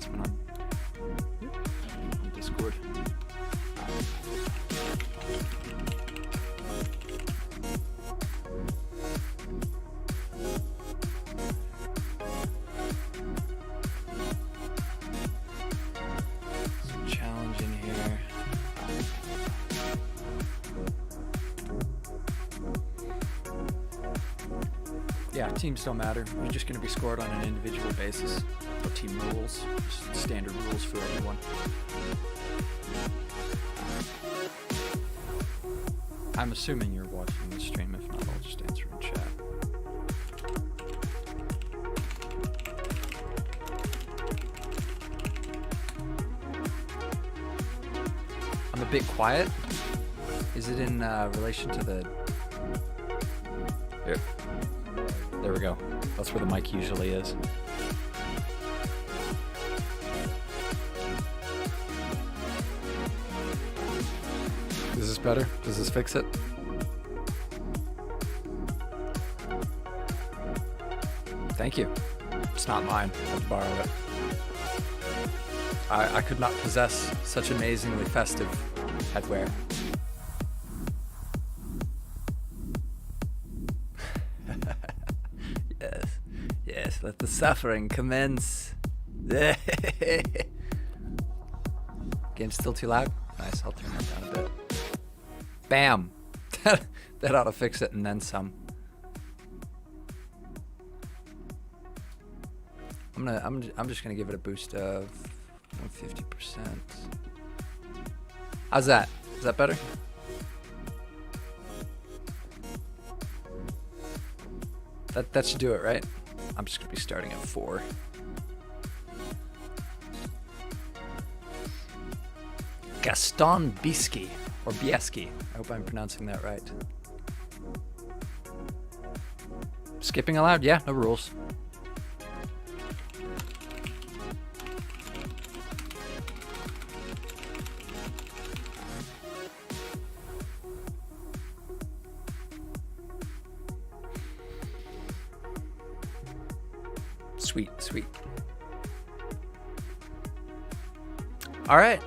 announcement on Discord. Some challenge in here. Yeah, teams don't matter. You're just going to be scored on an individual basis. No team rules, just standard rules for everyone. I'm assuming you're watching the stream. If not, I'll just answer in chat. I'm a bit quiet. Is it in relation to the... Here. There we go. That's where the mic usually is. Is this better? Does this fix it? Thank you. It's not mine. I'll borrow it. I could not possess such amazingly festive headwear. Yes, let the suffering commence. Game's still too loud? Nice, I'll turn that down a bit. Bam! That ought to fix it and then some. I'm just gonna give it a boost of 150%. How's that? Is that better? That should do it, right? I'm just gonna be starting at 4. Gaston Bieski, or Bieski. I hope I'm pronouncing that right. Skipping allowed? Yeah, no rules. Sweet, sweet. All right.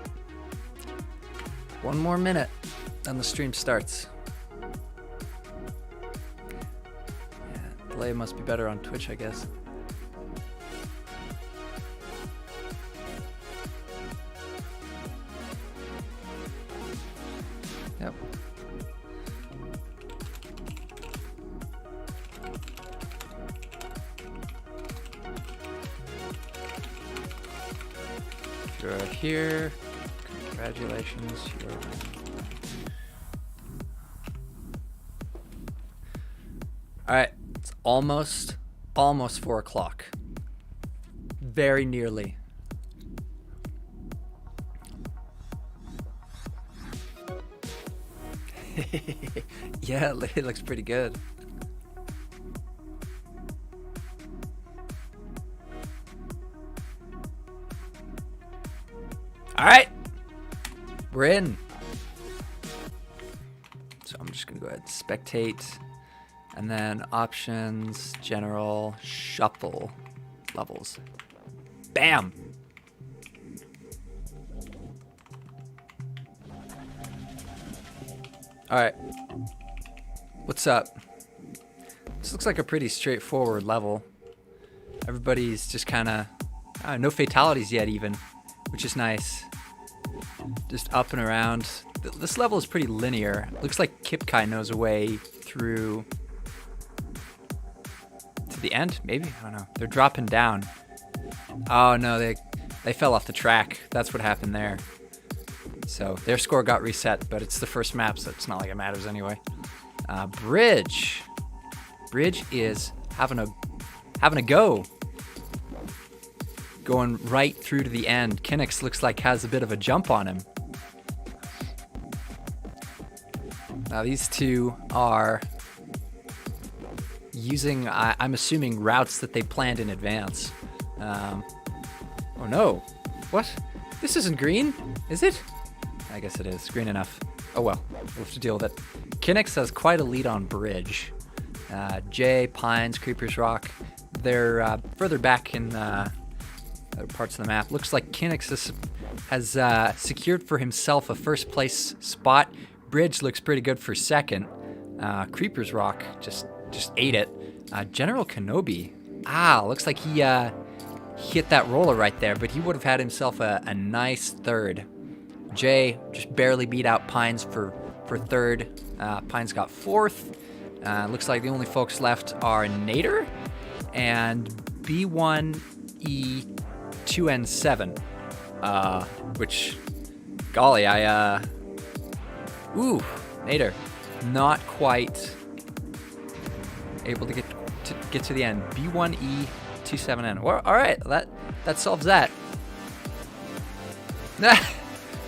1 more minute, and the stream starts. Yeah, delay must be better on Twitch, I guess. Yep. You're here. Congratulations, you're... Alright, it's almost 4 o'clock. Very nearly. Yeah, it looks pretty good. Alright. We're in. So I'm just going to go ahead and spectate. And then options, general, shuffle, levels. Bam! Alright. What's up? This looks like a pretty straightforward level. Everybody's just kind of... no fatalities yet even, which is nice. Just up and around. This level is pretty linear. Looks like Kipkai knows a way through to the end, maybe? I don't know. They're dropping down. Oh no, they fell off the track. That's what happened there. So their score got reset, but it's the first map, so it's not like it matters anyway. Bridge. Bridge is having a go. Going right through to the end. Kinix looks like has a bit of a jump on him. Now these two are using, I'm assuming, routes that they planned in advance. Oh no. What? This isn't green, is it? I guess it is. Green enough. Oh well, we'll have to deal with it. Kinix has quite a lead on Bridge. Jay, Pines, Creepers Rock, they're further back in other parts of the map. Looks like Kinix has secured for himself a first place spot. Bridge looks pretty good for second. Creeper's Rock just ate it. General Kenobi, looks like he hit that roller right there, but he would have had himself a nice third. Jay just barely beat out Pines for third. Pines got fourth. Looks like the only folks left are Nader and B1E2N7, which, golly, Nader, not quite able to get to the end. B1E27N. Well, all right, that solves that.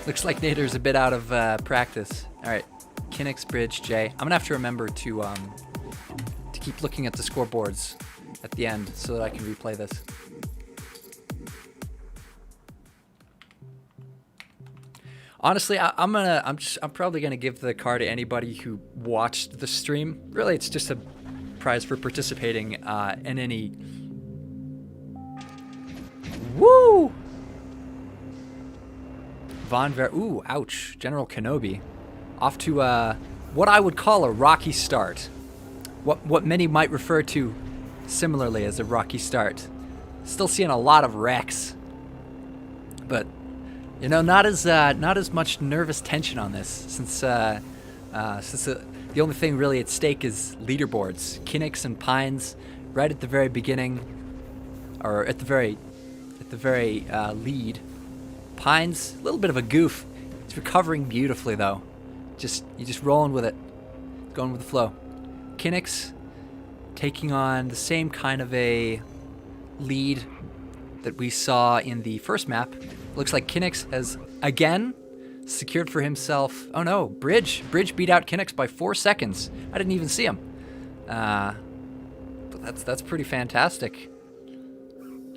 Looks like Nader's a bit out of practice. All right, Kinix, Bridge, Jay. I'm gonna have to remember to keep looking at the scoreboards at the end so that I can replay this. Honestly, I'm probably gonna give the car to anybody who watched the stream. Really, it's just a prize for participating in any. Woo! Ooh, ouch. General Kenobi. Off to what I would call a rocky start. What many might refer to similarly as a rocky start. Still seeing a lot of wrecks. But, you know, not as much nervous tension on this since the only thing really at stake is leaderboards. Kinix and Pines right at the very beginning, or at the very lead. Pines, a little bit of a goof. He's recovering beautifully though. You're just rolling with it, going with the flow. Kinix taking on the same kind of a lead that we saw in the first map. Looks like Kinix has again secured for himself. Oh no, Bridge beat out Kinix by 4 seconds. I didn't even see him. But that's pretty fantastic.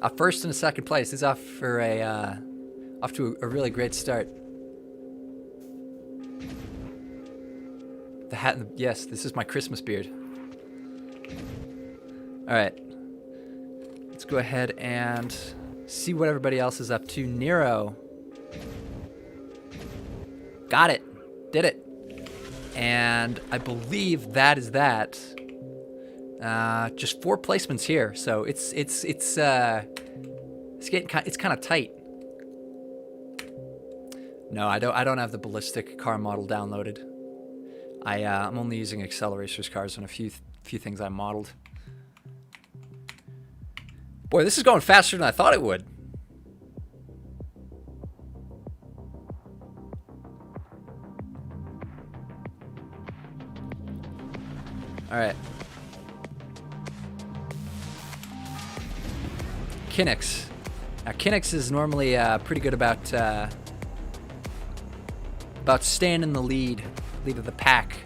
A first and a second place. He's off to a really great start. The hat and yes, this is my Christmas beard. All right, let's go ahead and see what everybody else is up to. Nero. Got it. Did it. And I believe that is that. Just 4 placements here, so it's kind of tight. No, I don't have the ballistic car model downloaded. I'm only using Acceleracers cars on a few things I modeled. Boy, this is going faster than I thought it would. All right. Kinix. Now, Kinix is normally pretty good about staying in the lead of the pack.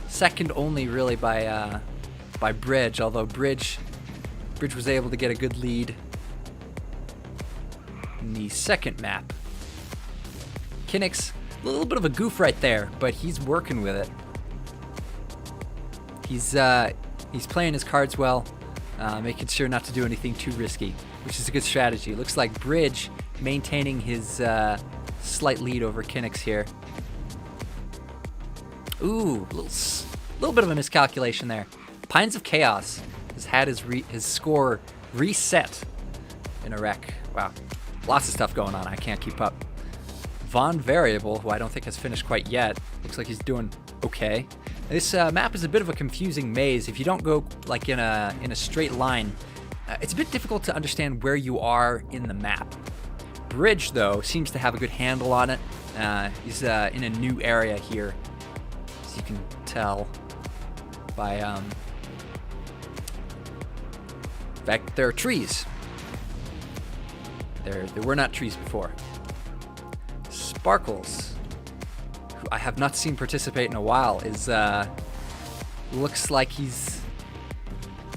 Second only really by Bridge, although Bridge was able to get a good lead in the second map. Kinix, a little bit of a goof right there, but he's working with it. He's playing his cards well, making sure not to do anything too risky, which is a good strategy. Looks like Bridge maintaining his slight lead over Kinix here. Ooh, a little bit of a miscalculation there. Pines of Chaos has had his score reset in a wreck. Wow, lots of stuff going on. I can't keep up. Von Variable, who I don't think has finished quite yet, looks like he's doing okay. This map is a bit of a confusing maze. If you don't go like in a straight line, it's a bit difficult to understand where you are in the map. Bridge, though, seems to have a good handle on it. He's in a new area here, as you can tell by in fact, there are trees. There were not trees before. Sparkles, who I have not seen participate in a while, is looks like he's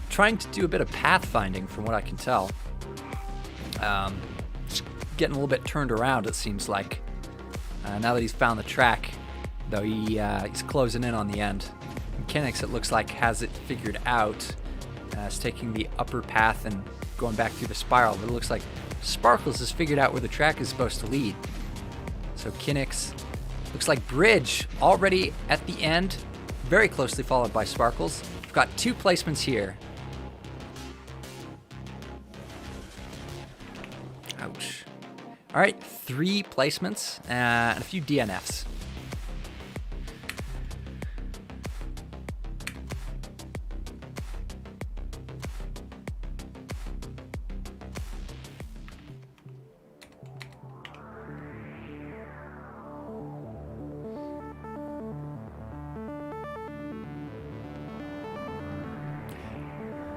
trying to do a bit of pathfinding from what I can tell. Just getting a little bit turned around, it seems like. Now that he's found the track, though, he's closing in on the end. And Kinix, it looks like, has it figured out. Is taking the upper path and going back through the spiral, but it looks like Sparkles has figured out where the track is supposed to lead. So Kinnick's looks like Bridge already at the end, very closely followed by Sparkles. We've got 2 placements here. Ouch. All right, 3 placements and a few DNFs.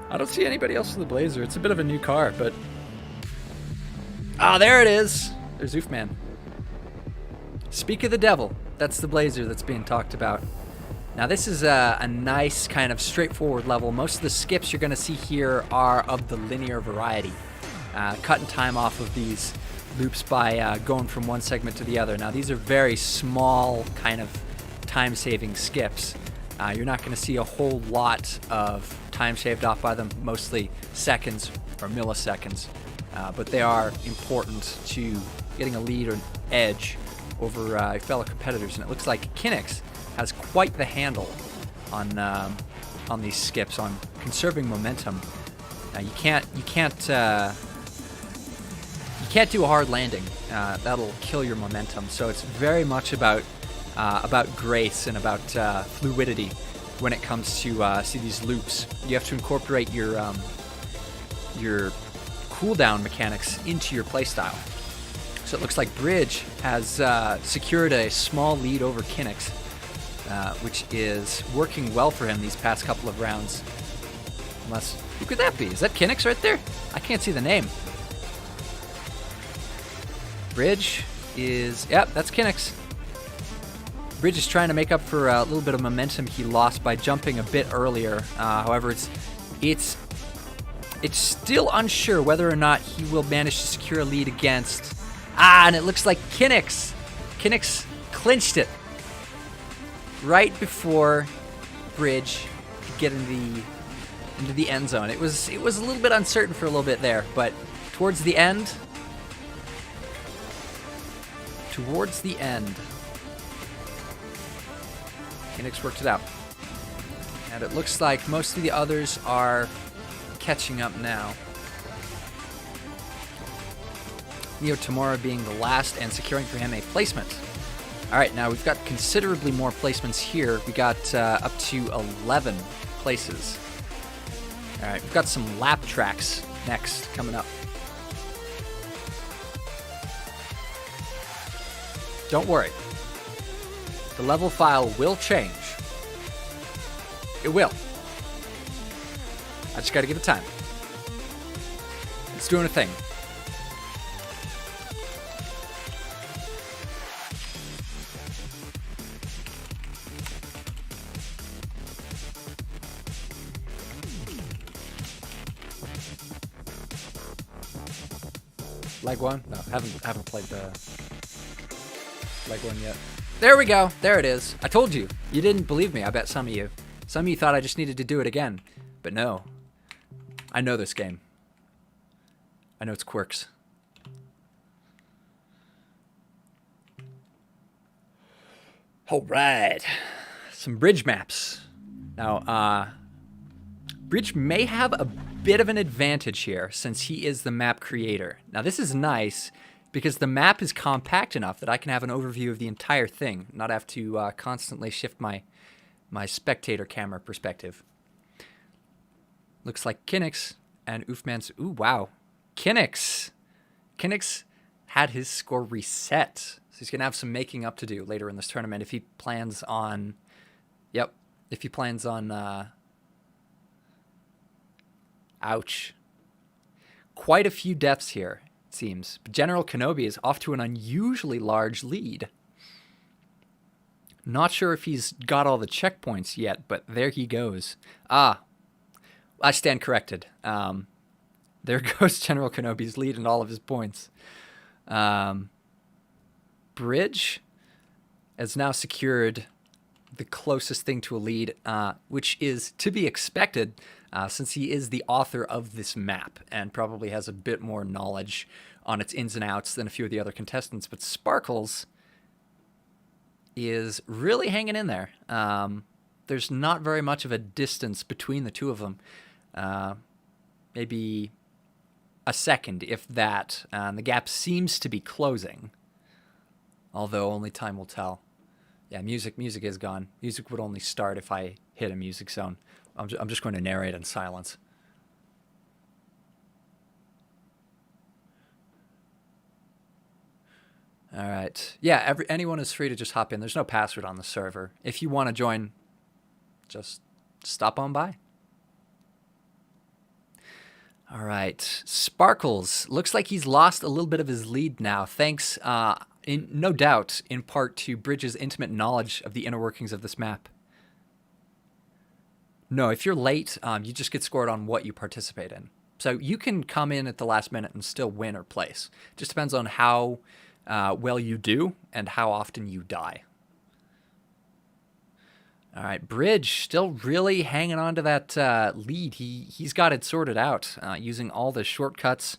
I don't see anybody else with the Blazer. It's a bit of a new car, but... Ah, there it is! There's Oofman. Speak of the devil. That's the Blazer that's being talked about. Now, this is a nice kind of straightforward level. Most of the skips you're going to see here are of the linear variety. Cutting time off of these loops by going from one segment to the other. Now, these are very small kind of time-saving skips. You're not going to see a whole lot of time shaved off by them, mostly seconds or milliseconds, but they are important to getting a lead or an edge over fellow competitors. And it looks like Kinnick's has quite the handle on these skips, on conserving momentum. Now you can't do a hard landing. That'll kill your momentum. So it's very much about grace and about fluidity when it comes to see these loops. You have to incorporate your cooldown mechanics into your playstyle. So it looks like Bridge has secured a small lead over Kinnick's, which is working well for him these past couple of rounds. Unless, who could that be? Is that Kinnick's right there? I can't see the name. Bridge is, yep, that's Kinnick's. Bridge is trying to make up for a little bit of momentum he lost by jumping a bit earlier. However, it's still unsure whether or not he will manage to secure a lead against. And it looks like Kinnick's clinched it right before Bridge could get into the end zone. It was a little bit uncertain for a little bit there, but towards the end, Kinnick's worked it out. And it looks like most of the others are catching up now. Neo Tamura being the last and securing for him a placement. All right, now we've got considerably more placements here. We got up to 11 places. All right, we've got some lap tracks next coming up. Don't worry. The level file will change. It will. I just gotta give it time. It's doing a thing. Leg one? No, haven't played the leg one yet. There we go. There it is. I told you. You didn't believe me. I bet some of you. Some of you thought I just needed to do it again. But no. I know this game. I know its quirks. All right. Some bridge maps. Now, Bridge may have a bit of an advantage here since he is the map creator. Now, this is nice because the map is compact enough that I can have an overview of the entire thing, not have to constantly shift my spectator camera perspective. Looks like Kinnick's and Oofman's. Ooh, wow. Kinnick's had his score reset. So he's going to have some making up to do later in this tournament if he plans on... Yep. If he plans on... Ouch. Quite a few deaths here, it seems. But General Kenobi is off to an unusually large lead. Not sure if he's got all the checkpoints yet, but there he goes. I stand corrected. There goes General Kenobi's lead and all of his points. Bridge has now secured the closest thing to a lead, which is to be expected since he is the author of this map and probably has a bit more knowledge on its ins and outs than a few of the other contestants, but Sparkles is really hanging in there. There's not very much of a distance between the two of them. Maybe a second, if that. The gap seems to be closing, although only time will tell. Yeah, music is gone. Music would only start if I hit a music zone. I'm just going to narrate in silence. All right. Yeah, anyone is free to just hop in. There's no password on the server. If you want to join, just stop on by. All right. Sparkles. Looks like he's lost a little bit of his lead now, thanks, no doubt, in part to Bridge's intimate knowledge of the inner workings of this map. No, if you're late, you just get scored on what you participate in. So you can come in at the last minute and still win or place. Just depends on how well you do and how often you die. All right, Bridge still really hanging on to that lead. He's got it sorted out, using all the shortcuts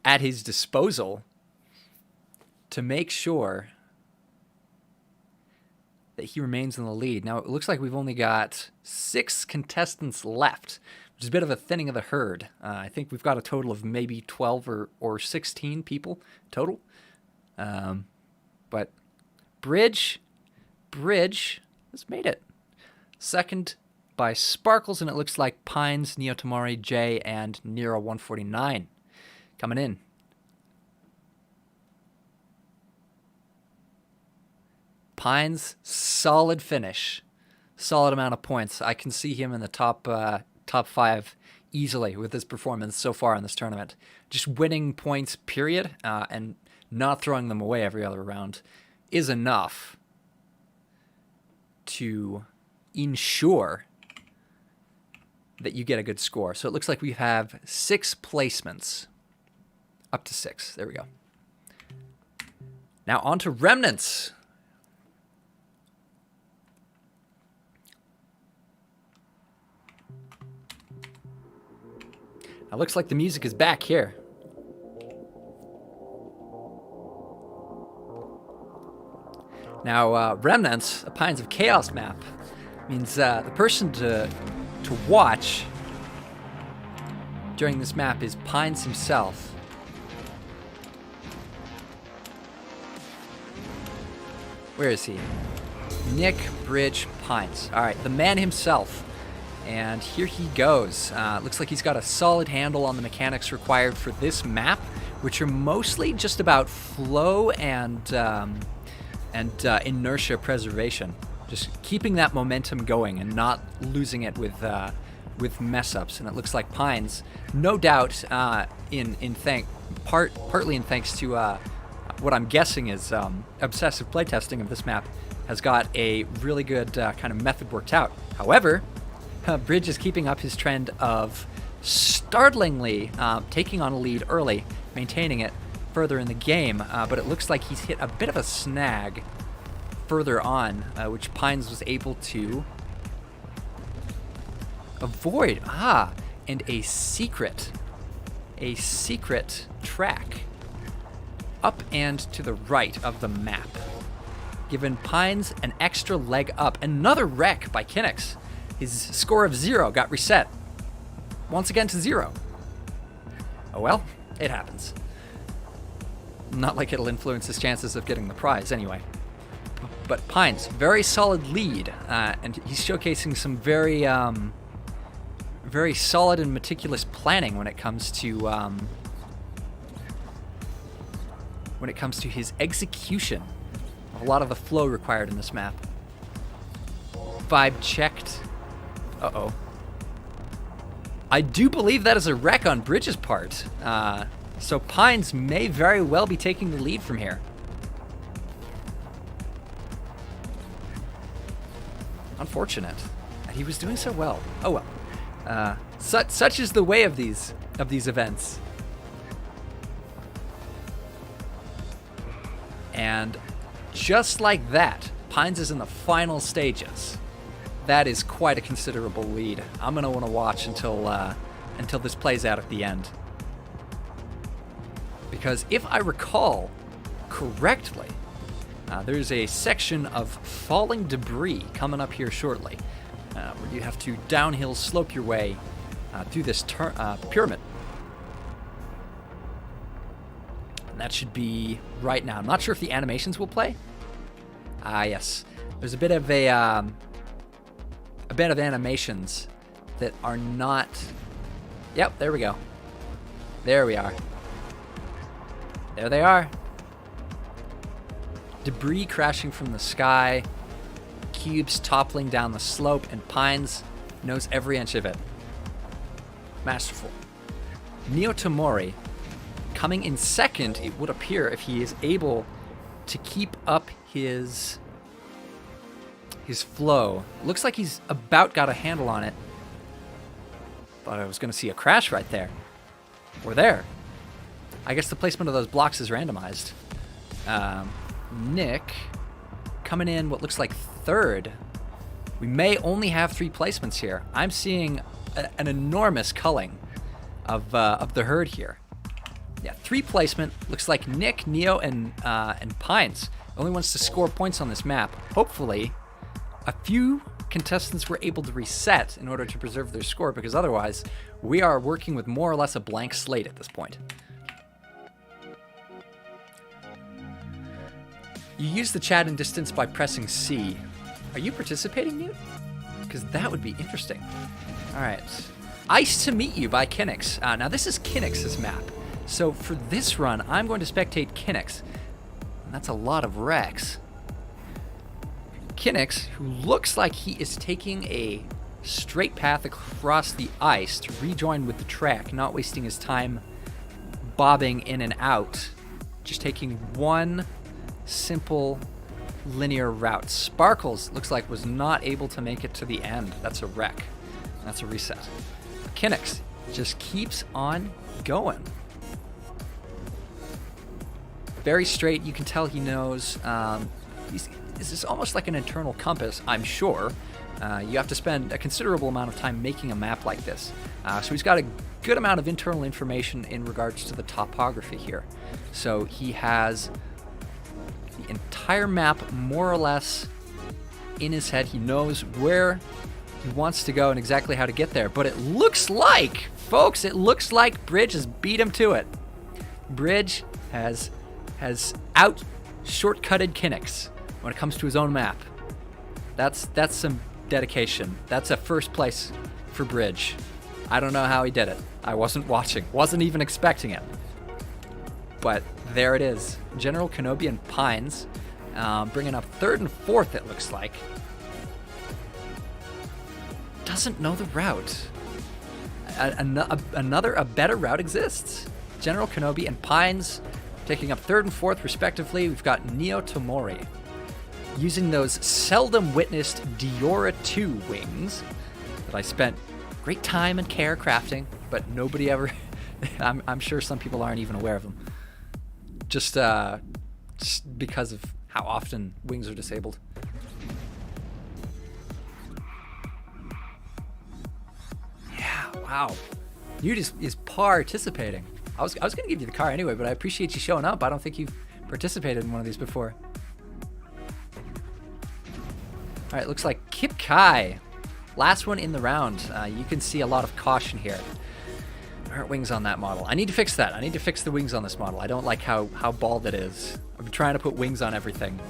at his disposal to make sure that he remains in the lead. Now, it looks like we've only got 6 contestants left, which is a bit of a thinning of the herd. I think we've got a total of maybe 12 or 16 people total. But Bridge has made it. Second by Sparkles, and it looks like Pines, Neotamari, J, and Nero 149 coming in. Pines, solid finish. Solid amount of points. I can see him in the top 5 easily with his performance so far in this tournament. Just winning points, period, and not throwing them away every other round is enough to ensure that you get a good score. So it looks like we have 6 placements. Up to 6. There we go. Now on to Remnants. It looks like the music is back here. Now, Remnants, a Pines of Chaos map, means the person to watch during this map is Pines himself. Where is he? Nick Bridge Pines. All right, the man himself. And here he goes. Looks like he's got a solid handle on the mechanics required for this map, which are mostly just about flow and inertia preservation. Just keeping that momentum going and not losing it with mess ups. And it looks like Pines, no doubt, partly in thanks to what I'm guessing is obsessive playtesting of this map, has got a really good kind of method worked out. However, Bridge is keeping up his trend of startlingly taking on a lead early, maintaining it further in the game, but it looks like he's hit a bit of a snag further on, which Pines was able to avoid. And a secret track up and to the right of the map, giving Pines an extra leg up. Another wreck by Kinix. His score of 0 got reset once again to 0. Oh well, it happens. Not like it'll influence his chances of getting the prize anyway. But Pines, very solid lead, and he's showcasing some very solid and meticulous planning when it comes to his execution of a lot of the flow required in this map. Vibe checked. Uh-oh. I do believe that is a wreck on Bridge's part. So Pines may very well be taking the lead from here. Unfortunate. And he was doing so well. Oh well. Such is the way of these events. And just like that, Pines is in the final stages. That is quite a considerable lead. I'm going to want to watch until this plays out at the end, because if I recall correctly, there's a section of falling debris coming up here shortly, where you have to downhill slope your way through this pyramid. And that should be right now. I'm not sure if the animations will play. Yes. There's a bit of animations that are not... Yep, there we go. There we are. There they are. Debris crashing from the sky, cubes toppling down the slope, and Pines knows every inch of it. Masterful. Neo Tomori coming in second, it would appear, if he is able to keep up his flow. Looks like he's about got a handle on it. Thought I was going to see a crash right there. Or there. I guess the placement of those blocks is randomized. Nick coming in what looks like third. We may only have 3 placements here. I'm seeing an enormous culling of the herd here. Yeah, 3 placement. Looks like Nick, Neo, and Pines only wants to score points on this map. Hopefully, a few contestants were able to reset in order to preserve their score, because otherwise, we are working with more or less a blank slate at this point. You use the chat in distance by pressing C. Are you participating, Newt? Because that would be interesting. All right. Ice to Meet You by Kinix. Now, this is Kinix's map. So for this run, I'm going to spectate Kinix. And that's a lot of wrecks. Kinix, who looks like he is taking a straight path across the ice to rejoin with the track, not wasting his time bobbing in and out, just taking one simple linear route. Sparkles looks like was not able to make it to the end. That's a wreck. That's a reset. Kinix just keeps on going. Very straight. You can tell he knows. This is almost like an internal compass, I'm sure. You have to spend a considerable amount of time making a map like this. So he's got a good amount of internal information in regards to the topography here. So he has the entire map more or less in his head. He knows where he wants to go and exactly how to get there. But it looks like, folks, it looks like Bridge has beat him to it. Bridge has out shortcutted Kinix when it comes to his own map. That's some dedication. That's a first place for Bridge. I don't know how he did it. I wasn't watching, wasn't even expecting it. But there it is. General Kenobi and Pines bringing up third and fourth, it looks like. Doesn't know the route. A better route exists. General Kenobi and Pines taking up third and fourth respectively. We've got Neo Tomori using those seldom witnessed Diora 2 wings that I spent great time and care crafting, but nobody ever, I'm sure some people aren't even aware of them. Just because of how often wings are disabled. Yeah, wow. Newt is participating. I was going to give you the car anyway, but I appreciate you showing up. I don't think you've participated in one of these before. All right, looks like Kip Kai. Last one in the round. You can see a lot of caution here. There aren't wings on that model. I need to fix that. I need to fix the wings on this model. I don't like how bald it is. I've been trying to put wings on everything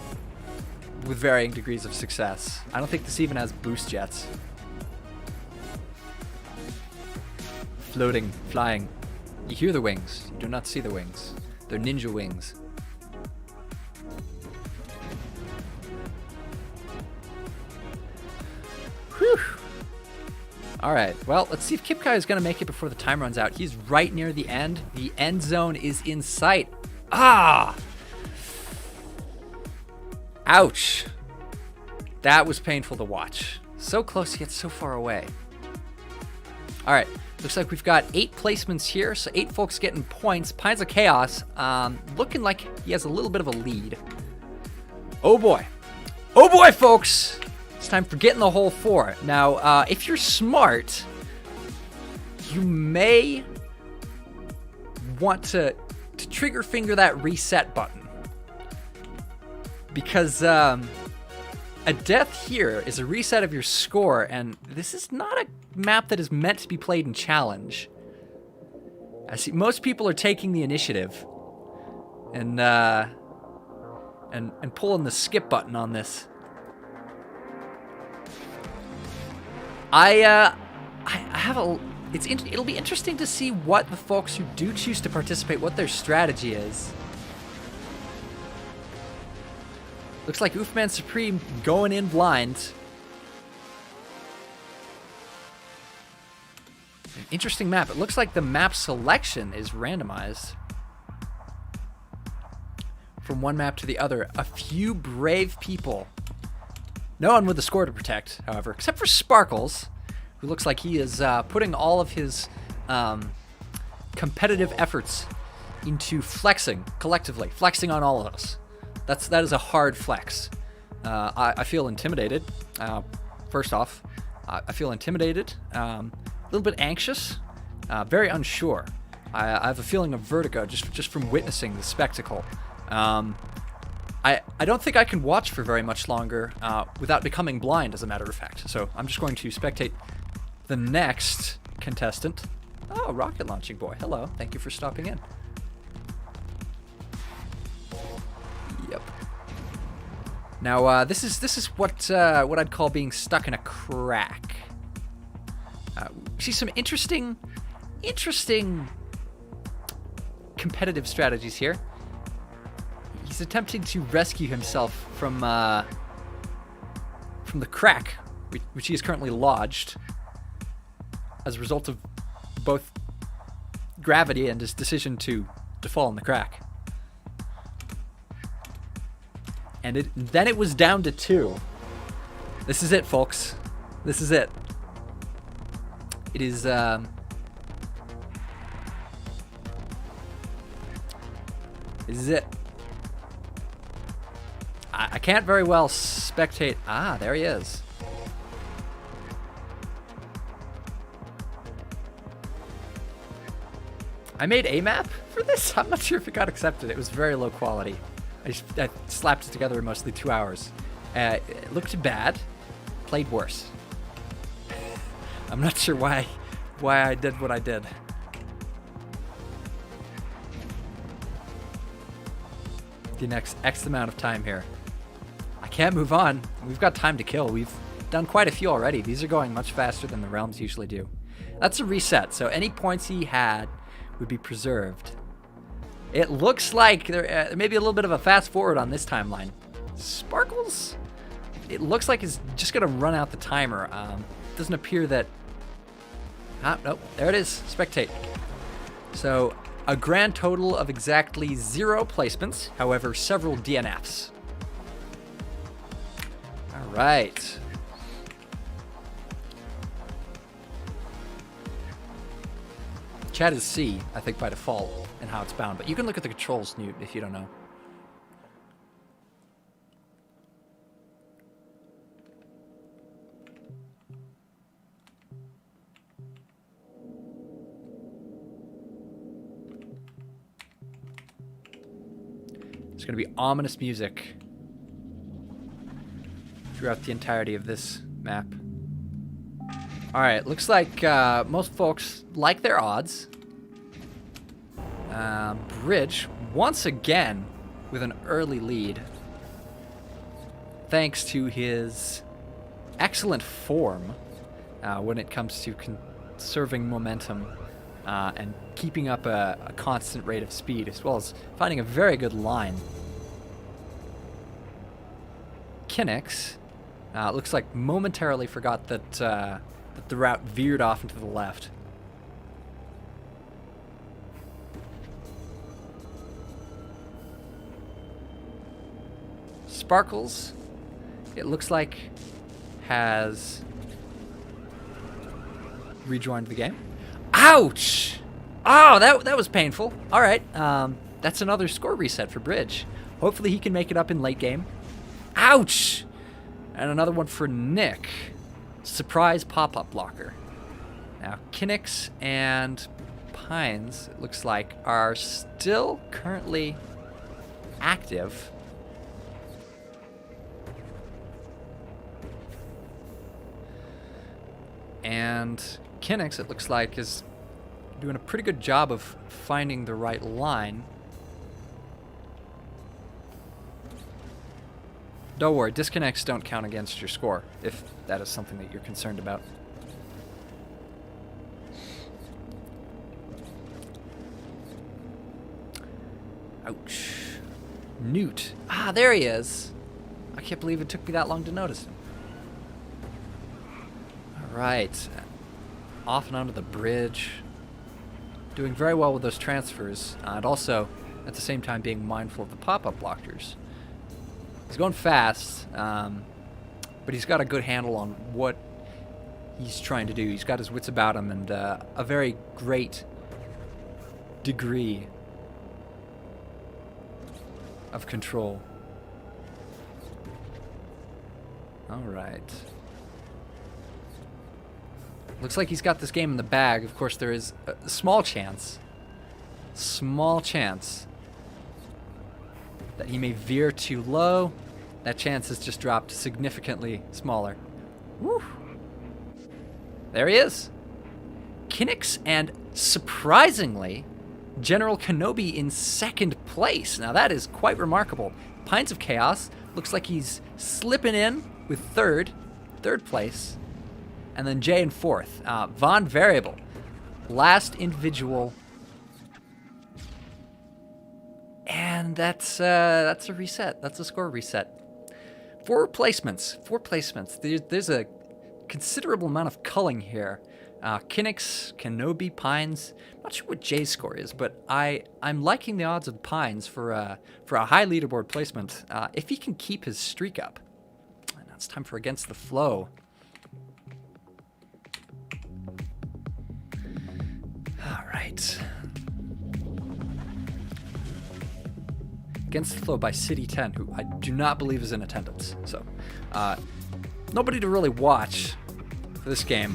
with varying degrees of success. I don't think this even has boost jets. Floating, flying. You hear the wings. You do not see the wings. They're ninja wings. Whew. All right, well, let's see if Kip Kai is going to make it before the time runs out. He's right near the end. The end zone is in sight. Ah! Ouch. That was painful to watch. So close yet so far away. All right, looks like we've got 8 placements here, so 8 folks getting points. Pines of Chaos looking like he has a little bit of a lead. Oh boy. Oh boy, folks. It's time for getting the whole 4. Now, if you're smart, you may want to to trigger finger that reset button. Because a death here is a reset of your score, and this is not a map that is meant to be played in challenge. I see most people are taking the initiative and pulling the skip button on this. It'll be interesting to see what the folks who do choose to participate, what their strategy is. Looks like Oofman Supreme going in blind. An interesting map. It looks like the map selection is randomized from one map to the other. A few brave people. No one with the score to protect, however, except for Sparkles, who looks like he is putting all of his competitive efforts into flexing collectively, flexing on all of us. That is a hard flex. I feel intimidated. First off, I feel intimidated, a little bit anxious, very unsure. I have a feeling of vertigo just from witnessing the spectacle. I don't think I can watch for very much longer without becoming blind, as a matter of fact. So I'm just going to spectate the next contestant. Oh, rocket launching boy. Hello. Thank you for stopping in. Yep. Now this is what I'd call being stuck in a crack. See some interesting competitive strategies here. He's attempting to rescue himself from the crack, which he is currently lodged as a result of both gravity and his decision to fall in the crack. And then it was down to 2. This is it, folks. This is it. It is this is it. I can't very well spectate. Ah, there he is. I made a map for this. I'm not sure if it got accepted. It was very low quality. I slapped it together in mostly 2 hours. It looked bad. Played worse. I'm not sure why I did what I did. The next X amount of time here. I can't move on. We've got time to kill. We've done quite a few already. These are going much faster than the realms usually do. That's a reset, so any points he had would be preserved. It looks like there may be a little bit of a fast forward on this timeline. Sparkles? It looks like it's just going to run out the timer. Doesn't appear that... nope, there it is. Spectate. So, a grand total of exactly 0 placements, however, several DNFs. All right. Chat is C, I think, by default, and how it's bound. But you can look at the controls, Newt, if you don't know. It's going to be ominous music throughout the entirety of this map. All right, looks like most folks like their odds. Bridge, once again, with an early lead. Thanks to his excellent form when it comes to conserving momentum and keeping up a constant rate of speed, as well as finding a very good line. Kinix looks like momentarily forgot that the route veered off into the left. Sparkles, it looks like, has rejoined the game. Ouch! Oh, that was painful. All right, that's another score reset for Bridge. Hopefully he can make it up in late game. Ouch! And another one for Nick. Surprise pop-up blocker. Now, Kinix and Pines, it looks like, are still currently active. And Kinnick's, it looks like, is doing a pretty good job of finding the right line. Don't worry, disconnects don't count against your score, if that is something that you're concerned about. Ouch. Newt. Ah, there he is. I can't believe it took me that long to notice him. All right. Off and onto the bridge. Doing very well with those transfers, and also, at the same time, being mindful of the pop-up blockers. He's going fast, but he's got a good handle on what he's trying to do. He's got his wits about him and a very great degree of control. All right. Looks like he's got this game in the bag. Of course, there is a small chance that he may veer too low. That chance has just dropped significantly smaller. Woo. There he is. Kinnick's, and surprisingly, General Kenobi in second place. Now that is quite remarkable. Pines of Chaos looks like he's slipping in with third place. And then Jay in fourth. Von Variable, last individual. And that's a reset. That's a score reset. Four placements. There's a considerable amount of culling here. Kinnick's, Kenobi, Pines. I'm not sure what Jay's score is, but I'm liking the odds of Pines for a high leaderboard placement if he can keep his streak up. And now it's time for Against the Flow. All right. Against the Flow by City 10, who I do not believe is in attendance. So, nobody to really watch for this game.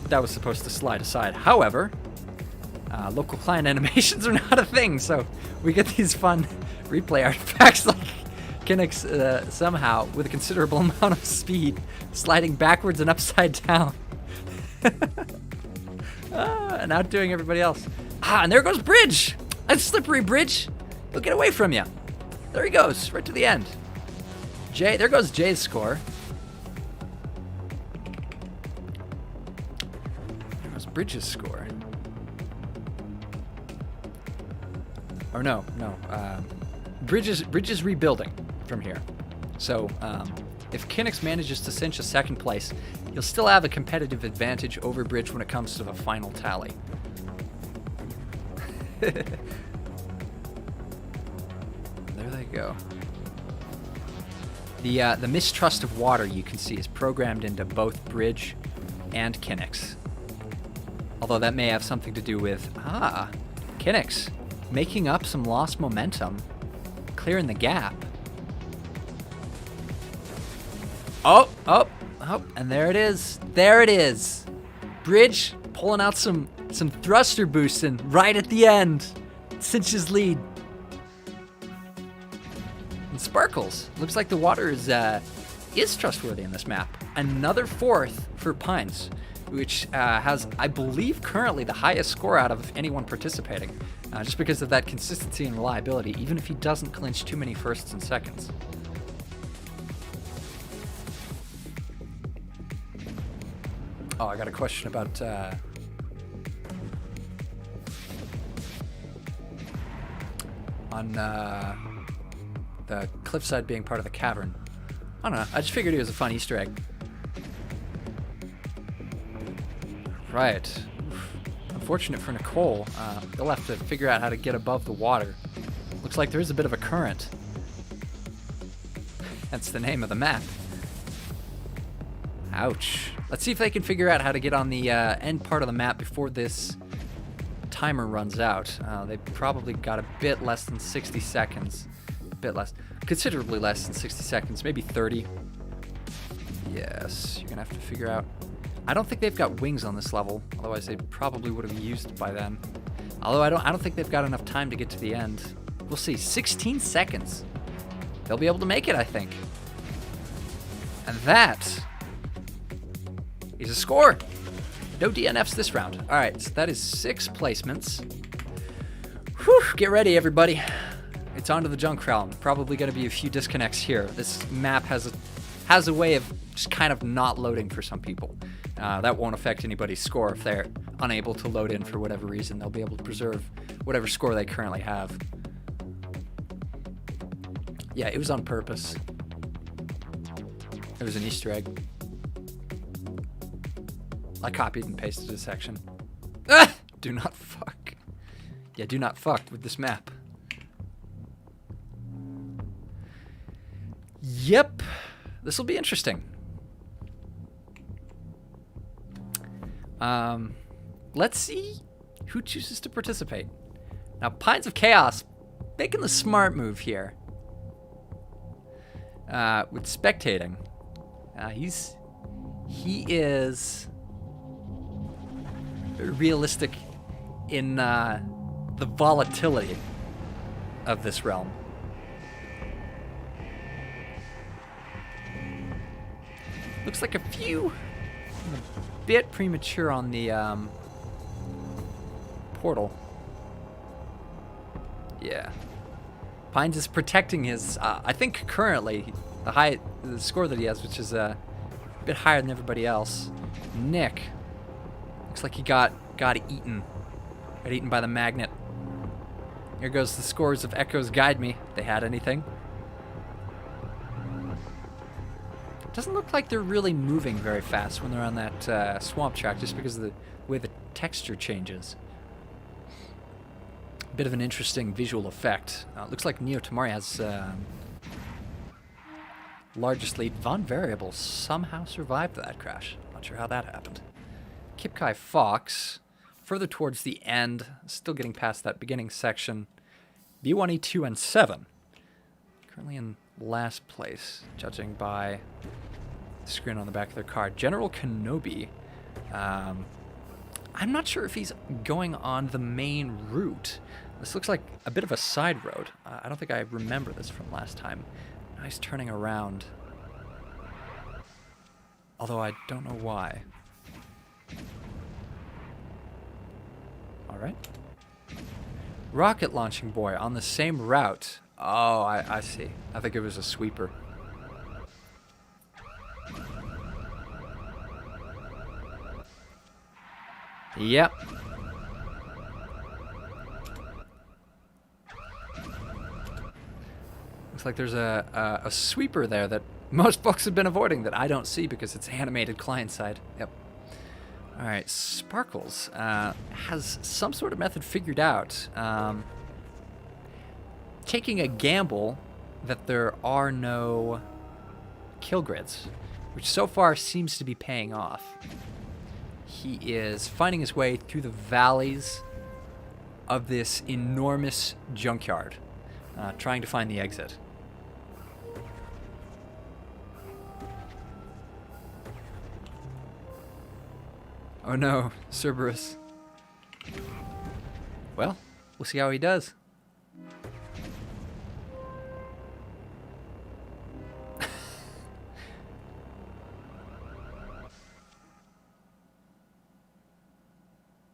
That was supposed to slide aside. However, local client animations are not a thing, so we get these fun replay artifacts like Kinnick's somehow, with a considerable amount of speed, sliding backwards and upside down. And outdoing everybody else. And there goes Bridge! A slippery Bridge! He'll get away from you. There he goes, right to the end. Jay, there goes Jay's score. There goes Bridge's score. Or no. Bridge is rebuilding from here. So, if Kinnick's manages to cinch a second place, he'll still have a competitive advantage over Bridge when it comes to the final tally. There they go. The mistrust of water, you can see, is programmed into both Bridge and Kinnick's. Although that may have something to do with, Kinnick's making up some lost momentum, clearing the gap. Oh, and there it is. There it is. Bridge pulling out some thruster boosting right at the end. Cinches lead. And Sparkles. Looks like the water is trustworthy in this map. Another fourth for Pines, which has, I believe, currently the highest score out of anyone participating. Just because of that consistency and reliability, even if he doesn't clinch too many firsts and seconds. Oh, I got a question about on the cliffside being part of the cavern. I don't know. I just figured it was a fun Easter egg. Right. Unfortunate for Nicole. They'll have to figure out how to get above the water. Looks like there is a bit of a current. That's the name of the map. Ouch. Let's see if they can figure out how to get on the end part of the map before this timer runs out. They've probably got a bit less than 60 seconds. A bit less. Considerably less than 60 seconds. Maybe 30. Yes, you're going to have to figure out. I don't think they've got wings on this level. Otherwise, they probably would have used it by then. Although I don't think they've got enough time to get to the end. We'll see. 16 seconds. They'll be able to make it, I think. And that is a score. No DNFs this round. All right, so that is 6 placements. Whew, get ready, everybody. It's on to the junk realm. Probably going to be a few disconnects here. This map has a way of just kind of not loading for some people. That won't affect anybody's score if they're unable to load in for whatever reason. They'll be able to preserve whatever score they currently have. Yeah, it was on purpose. It was an Easter egg. I copied and pasted a section. Ah! Do not fuck. Yeah, do not fuck with this map. Yep. This will be interesting. Let's see who chooses to participate. Now, Pines of Chaos making the smart move here. With spectating. He is realistic in the volatility of this realm. Looks like a bit premature on the portal. Yeah. Pines is protecting his, I think currently, the score that he has, which is a bit higher than everybody else. Nick, looks like he got eaten. Got eaten by the magnet. Here goes the scores of Echoes Guide Me. If they had anything. Doesn't look like they're really moving very fast when they're on that swamp track, just because of the way the texture changes. Bit of an interesting visual effect. Looks like Neo Tamari has largest lead. Von Variable somehow survived that crash. Not sure how that happened. Kip Kai Fox, further towards the end, still getting past that beginning section. B1, E2, and 7. Currently in last place, judging by the screen on the back of their card. General Kenobi. I'm not sure if he's going on the main route. This looks like a bit of a side road. I don't think I remember this from last time. Now he's turning around. Although I don't know why. Alright. Rocket Launching Boy on the same route. Oh, I see. I think it was a sweeper. Yep. Looks like there's a sweeper there that most folks have been avoiding that I don't see because it's animated client side. Yep. All right, Sparkles has some sort of method figured out. Taking a gamble that there are no kill grids, which so far seems to be paying off. He is finding his way through the valleys of this enormous junkyard, trying to find the exit. Oh no, Cerberus. Well, we'll see how he does.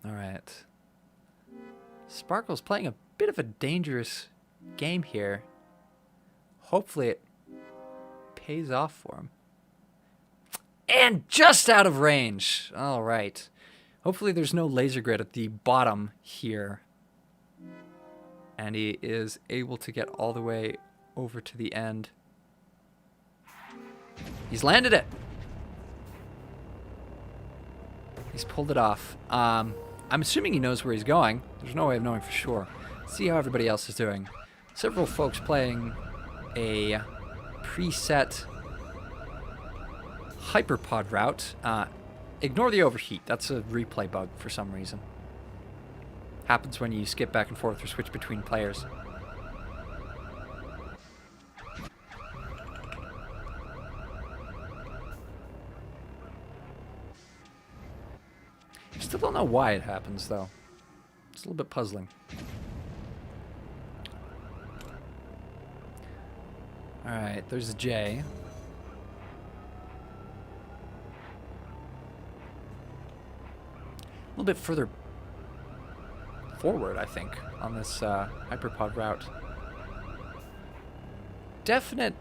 Alright. Sparkle's playing a bit of a dangerous game here. Hopefully it pays off for him. And just out of range. All right. Hopefully there's no laser grid at the bottom here. And he is able to get all the way over to the end. He's landed it. He's pulled it off. I'm assuming he knows where he's going. There's no way of knowing for sure. Let's see how everybody else is doing. Several folks playing a preset hyperpod route. Ignore the overheat. That's a replay bug for some reason. Happens when you skip back and forth or switch between players. Still don't know why it happens though. It's a little bit puzzling. Alright, there's a J. A little bit further forward, I think, on this hyperpod route. Definite,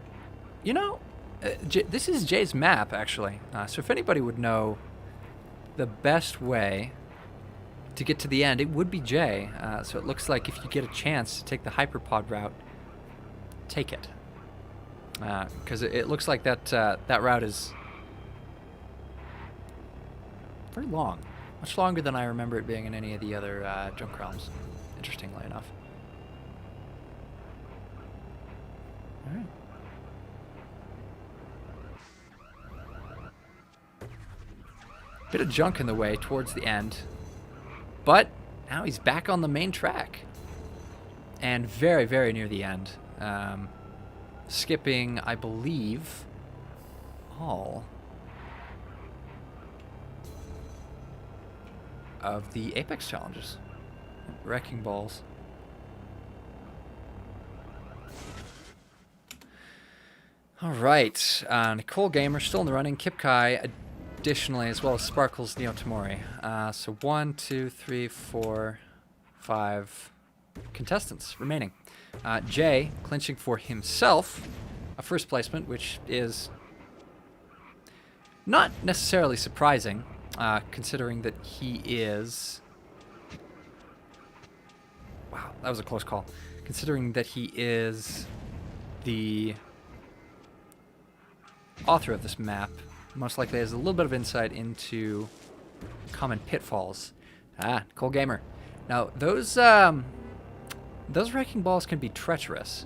you know, this is Jay's map, actually. So if anybody would know the best way to get to the end, it would be Jay. So it looks like if you get a chance to take the hyperpod route, take it. Because it looks like that that route is very long. Much longer than I remember it being in any of the other Junk Realms, interestingly enough. Alright. Bit of junk in the way towards the end. But now he's back on the main track. And very, very near the end. Skipping, I believe, all of the Apex challenges. Wrecking balls. Alright, Nicole Gamer still in the running. Kip Kai additionally, as well as Sparkles Neo Tamori. So 1, 2, 3, 4, 5 contestants remaining. Jay clinching for himself a first placement, which is not necessarily surprising, considering that he is... Wow, that was a close call. Considering that he is the author of this map, most likely has a little bit of insight into common pitfalls. Nicole Gamer. Now, those wrecking balls can be treacherous.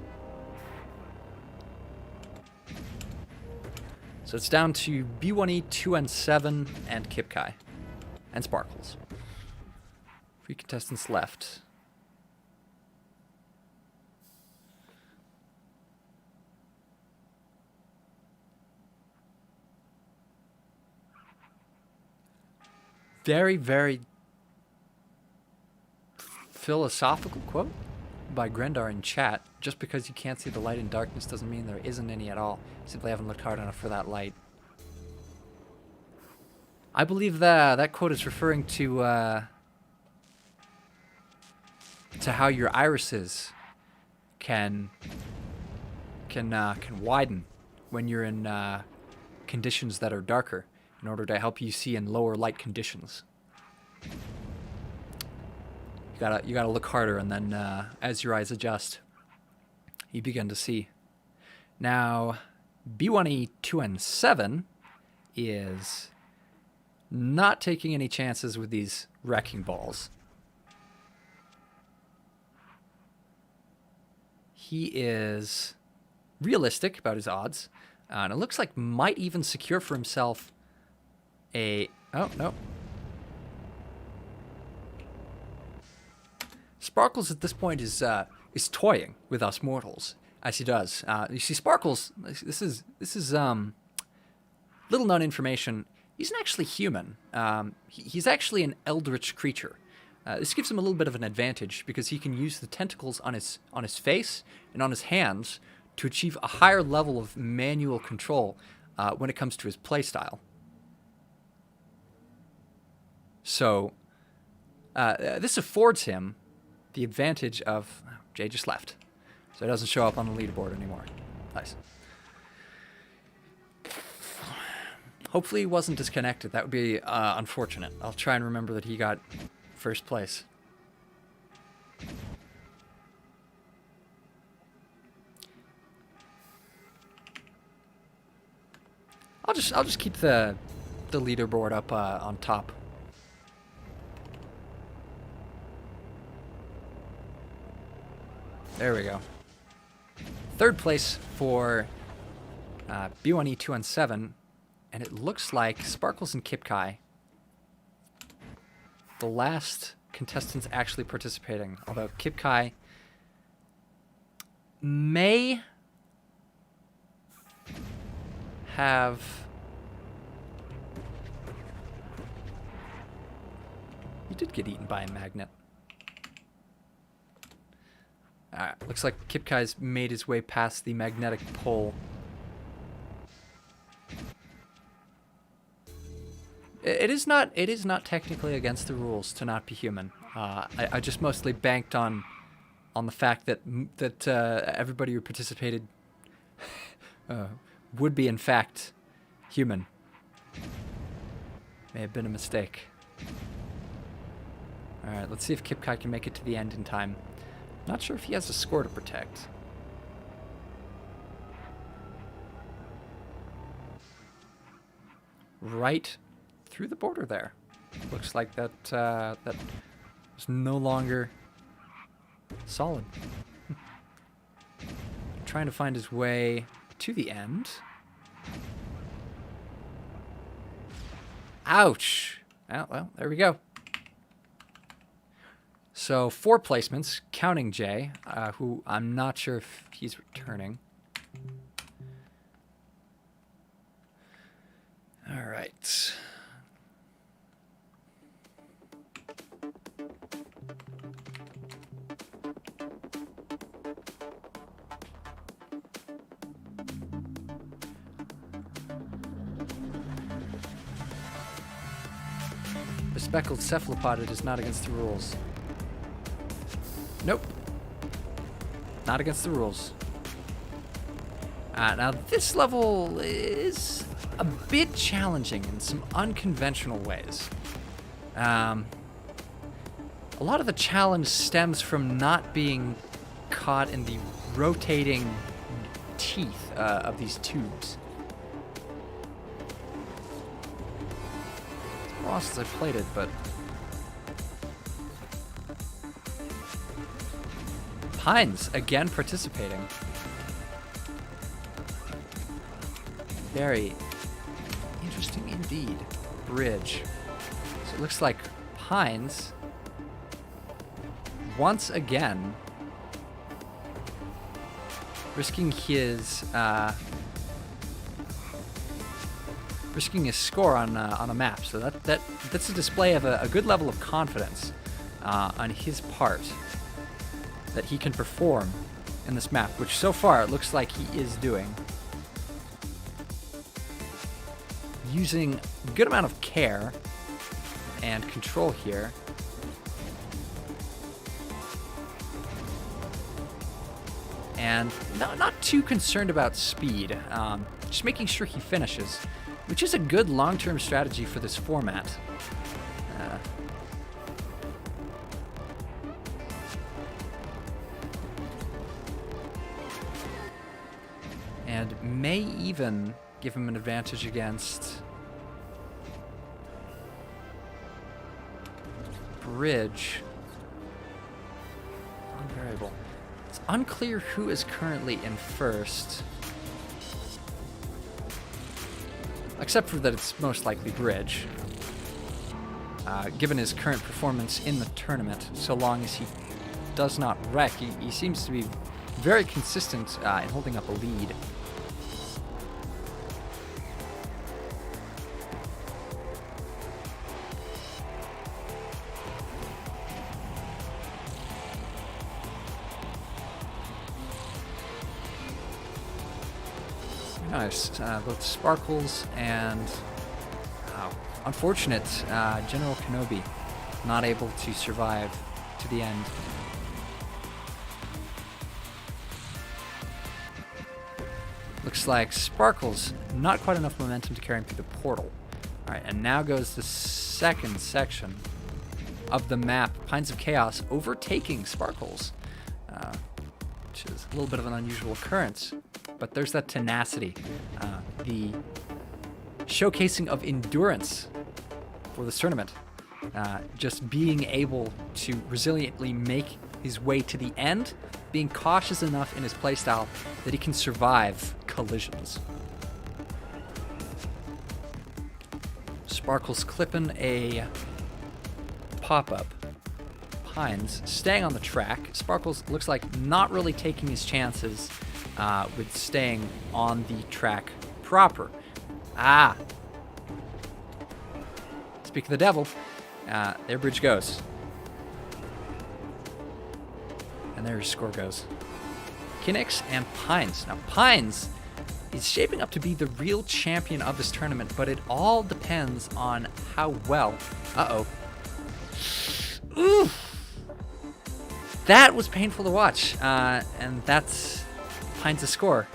So it's down to B1E, 2N7, and Kip Kai. And Sparkles. 3 contestants left. Very, very philosophical quote by Grendar in chat. Just because you can't see the light in darkness doesn't mean there isn't any at all. Simply haven't looked hard enough for that light. I believe that quote is referring to how your irises can widen when you're in conditions that are darker, in order to help you see in lower light conditions. You gotta look harder, and then as your eyes adjust, you begin to see. Now, B1E 2N7 is not taking any chances with these wrecking balls. He is realistic about his odds, and it looks like might even secure for himself a... Oh, no. Sparkles at this point is toying with us mortals, as he does. You see, Sparkles, this is little known information. He's not actually human. He's actually an eldritch creature. This gives him a little bit of an advantage because he can use the tentacles on his face and on his hands to achieve a higher level of manual control when it comes to his playstyle. So this affords him the advantage of... Jay just left, so it doesn't show up on the leaderboard anymore. Nice. Hopefully he wasn't disconnected. That would be unfortunate. I'll try and remember that he got first place. I'll just keep the leaderboard up on top. There we go. Third place for B1E 2N7, and it looks like Sparkles and Kip Kai, the last contestants actually participating. Although Kip Kai may have... He did get eaten by a magnet. Looks like Kipkai's made his way past the magnetic pole. It is not technically against the rules to not be human. I just mostly banked on the fact that everybody who participated would be in fact human. May have been a mistake. All right, let's see if Kipkai can make it to the end in time. Not sure if he has a score to protect. Right through the border there. Looks like that is no longer solid. Trying to find his way to the end. Ouch! Oh, well, there we go. So 4 placements, counting Jay, who I'm not sure if he's returning. All right. The speckled cephalopod is not against the rules. Nope. Not against the rules. Now, this level is a bit challenging in some unconventional ways. A lot of the challenge stems from not being caught in the rotating teeth of these tubes. It's been a while since I played it, but Hines again participating. Very interesting indeed. Bridge. So it looks like Pines once again risking his score on a map. So that's a display of a good level of confidence on his part that he can perform in this map, which so far it looks like he is doing. Using a good amount of care and control here. And not too concerned about speed, just making sure he finishes, which is a good long-term strategy for this format. And may even give him an advantage against Bridge. Non-variable. It's unclear who is currently in first. Except for that it's most likely Bridge. Given his current performance in the tournament, so long as he does not wreck, he seems to be very consistent in holding up a lead. Nice. Both Sparkles and unfortunate General Kenobi not able to survive to the end. Looks like Sparkles not quite enough momentum to carry him through the portal. All right, and now goes the second section of the map. Pines of Chaos overtaking Sparkles, which is a little bit of an unusual occurrence. But there's that tenacity, the showcasing of endurance for this tournament. Just being able to resiliently make his way to the end, being cautious enough in his playstyle that he can survive collisions. Sparkles clipping a pop-up. Pines staying on the track. Sparkles looks like not really taking his chances with staying on the track proper. Speak of the devil, there Bridge goes. And there your score goes. Kinix and Pines. Now, Pines is shaping up to be the real champion of this tournament, but it all depends on how well... Uh-oh. Ooh! That was painful to watch, and that's Pines' score.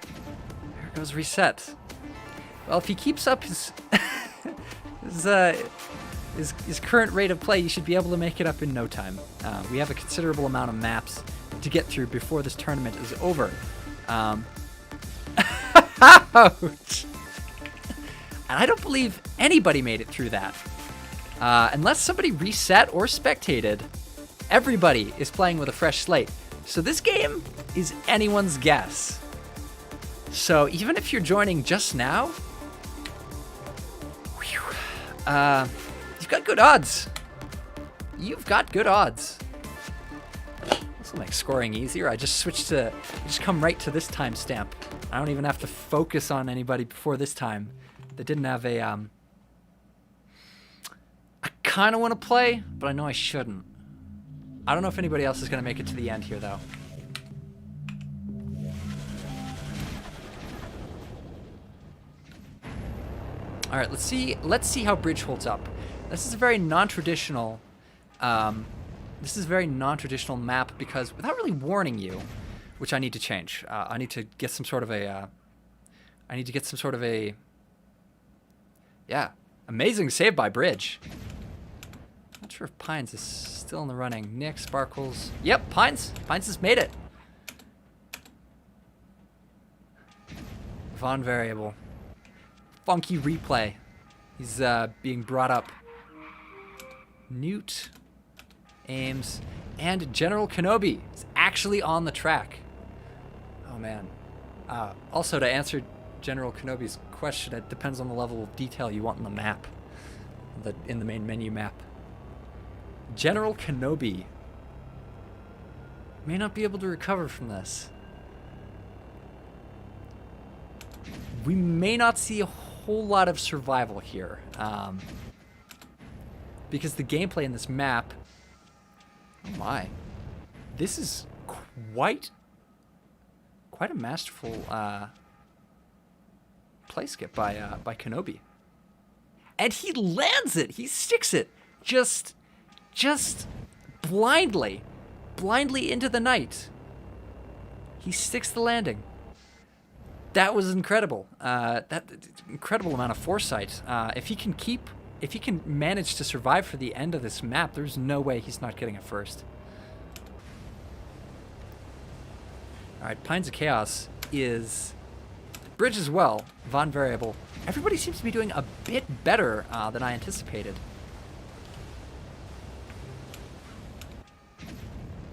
There goes reset. Well, if he keeps up his his current rate of play, he should be able to make it up in no time. We have a considerable amount of maps to get through before this tournament is over. Ouch! And I don't believe anybody made it through that. Unless somebody reset or spectated, everybody is playing with a fresh slate. So this game is anyone's guess. So even if you're joining just now, you've got good odds. You've got good odds. This will make scoring easier. I just come right to this timestamp. I don't even have to focus on anybody before this time that didn't have a, I kind of want to play, but I know I shouldn't. I don't know if anybody else is going to make it to the end here, though. All right, let's see how Bridge holds up. This is a very non-traditional map because without really warning you, which I need to change. I need to get some sort of a yeah, amazing save by Bridge. Not sure if Pines is still in the running. Nick, Sparkles. Yep, Pines has made it. Von Variable. Funky replay. He's being brought up. Newt, Ames, and General Kenobi is actually on the track. Oh man. Also, to answer General Kenobi's question, it depends on the level of detail you want in the map, in the main menu map. General Kenobi may not be able to recover from this. We may not see a whole lot of survival here, because the gameplay in this map, oh my, this is quite a masterful play skip by Kenobi, and he lands it. He sticks it just blindly into the night. He sticks the landing. That was incredible. That incredible amount of foresight. If he can manage to survive for the end of this map, there's no way he's not getting it first. All right, Pines of Chaos is Bridge as well. Von Variable. Everybody seems to be doing a bit better than I anticipated.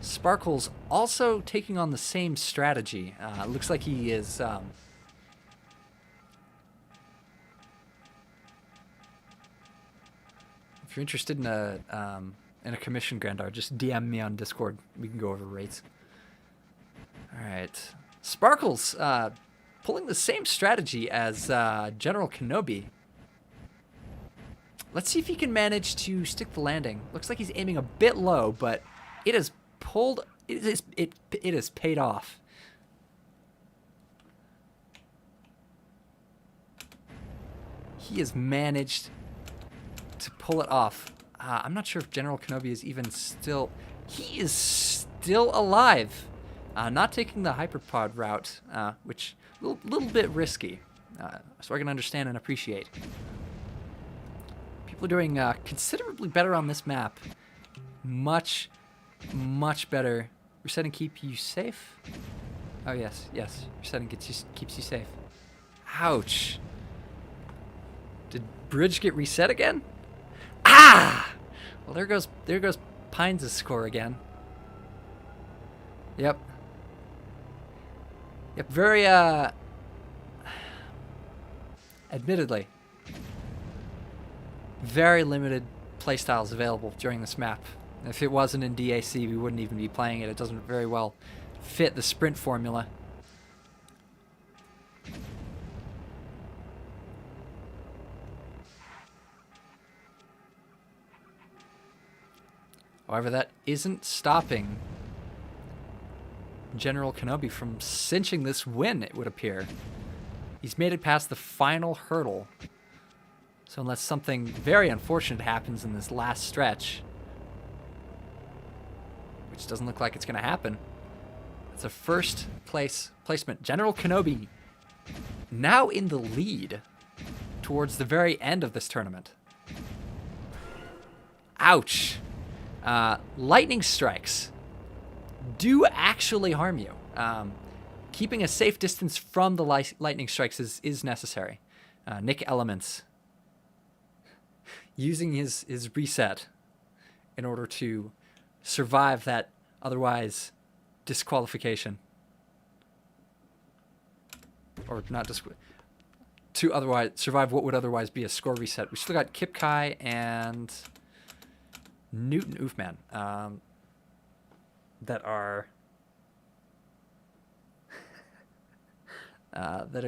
Sparkles also taking on the same strategy. Looks like he is. If you're interested in a commission, Grandar, just DM me on Discord. We can go over rates. All right, Sparkles pulling the same strategy as General Kenobi. Let's see if he can manage to stick the landing. Looks like he's aiming a bit low, but it has pulled. It has paid off. He has managed to pull it off. I'm not sure if General Kenobi is even still... He is still alive. Not taking the hyperpod route, which a little bit risky. So I can understand and appreciate. People are doing considerably better on this map. Much better. Resetting keep you safe? Oh yes. Resetting keeps you safe. Ouch. Did Bridge get reset again? Ah! Well, there goes Pines' score again. Yep. Very admittedly, very limited playstyles available during this map. If it wasn't in DAC, we wouldn't even be playing it. It doesn't very well fit the sprint formula. However, that isn't stopping General Kenobi from cinching this win, it would appear. He's made it past the final hurdle. So unless something very unfortunate happens in this last stretch, which doesn't look like it's going to happen, it's a first place placement. General Kenobi now in the lead towards the very end of this tournament. Ouch. Lightning strikes do actually harm you. Keeping a safe distance from the lightning strikes is necessary. Nick Elements using his reset in order to survive that otherwise disqualification. Or not to otherwise survive what would otherwise be a score reset. We still got Kip Kai and Newton Oofman that are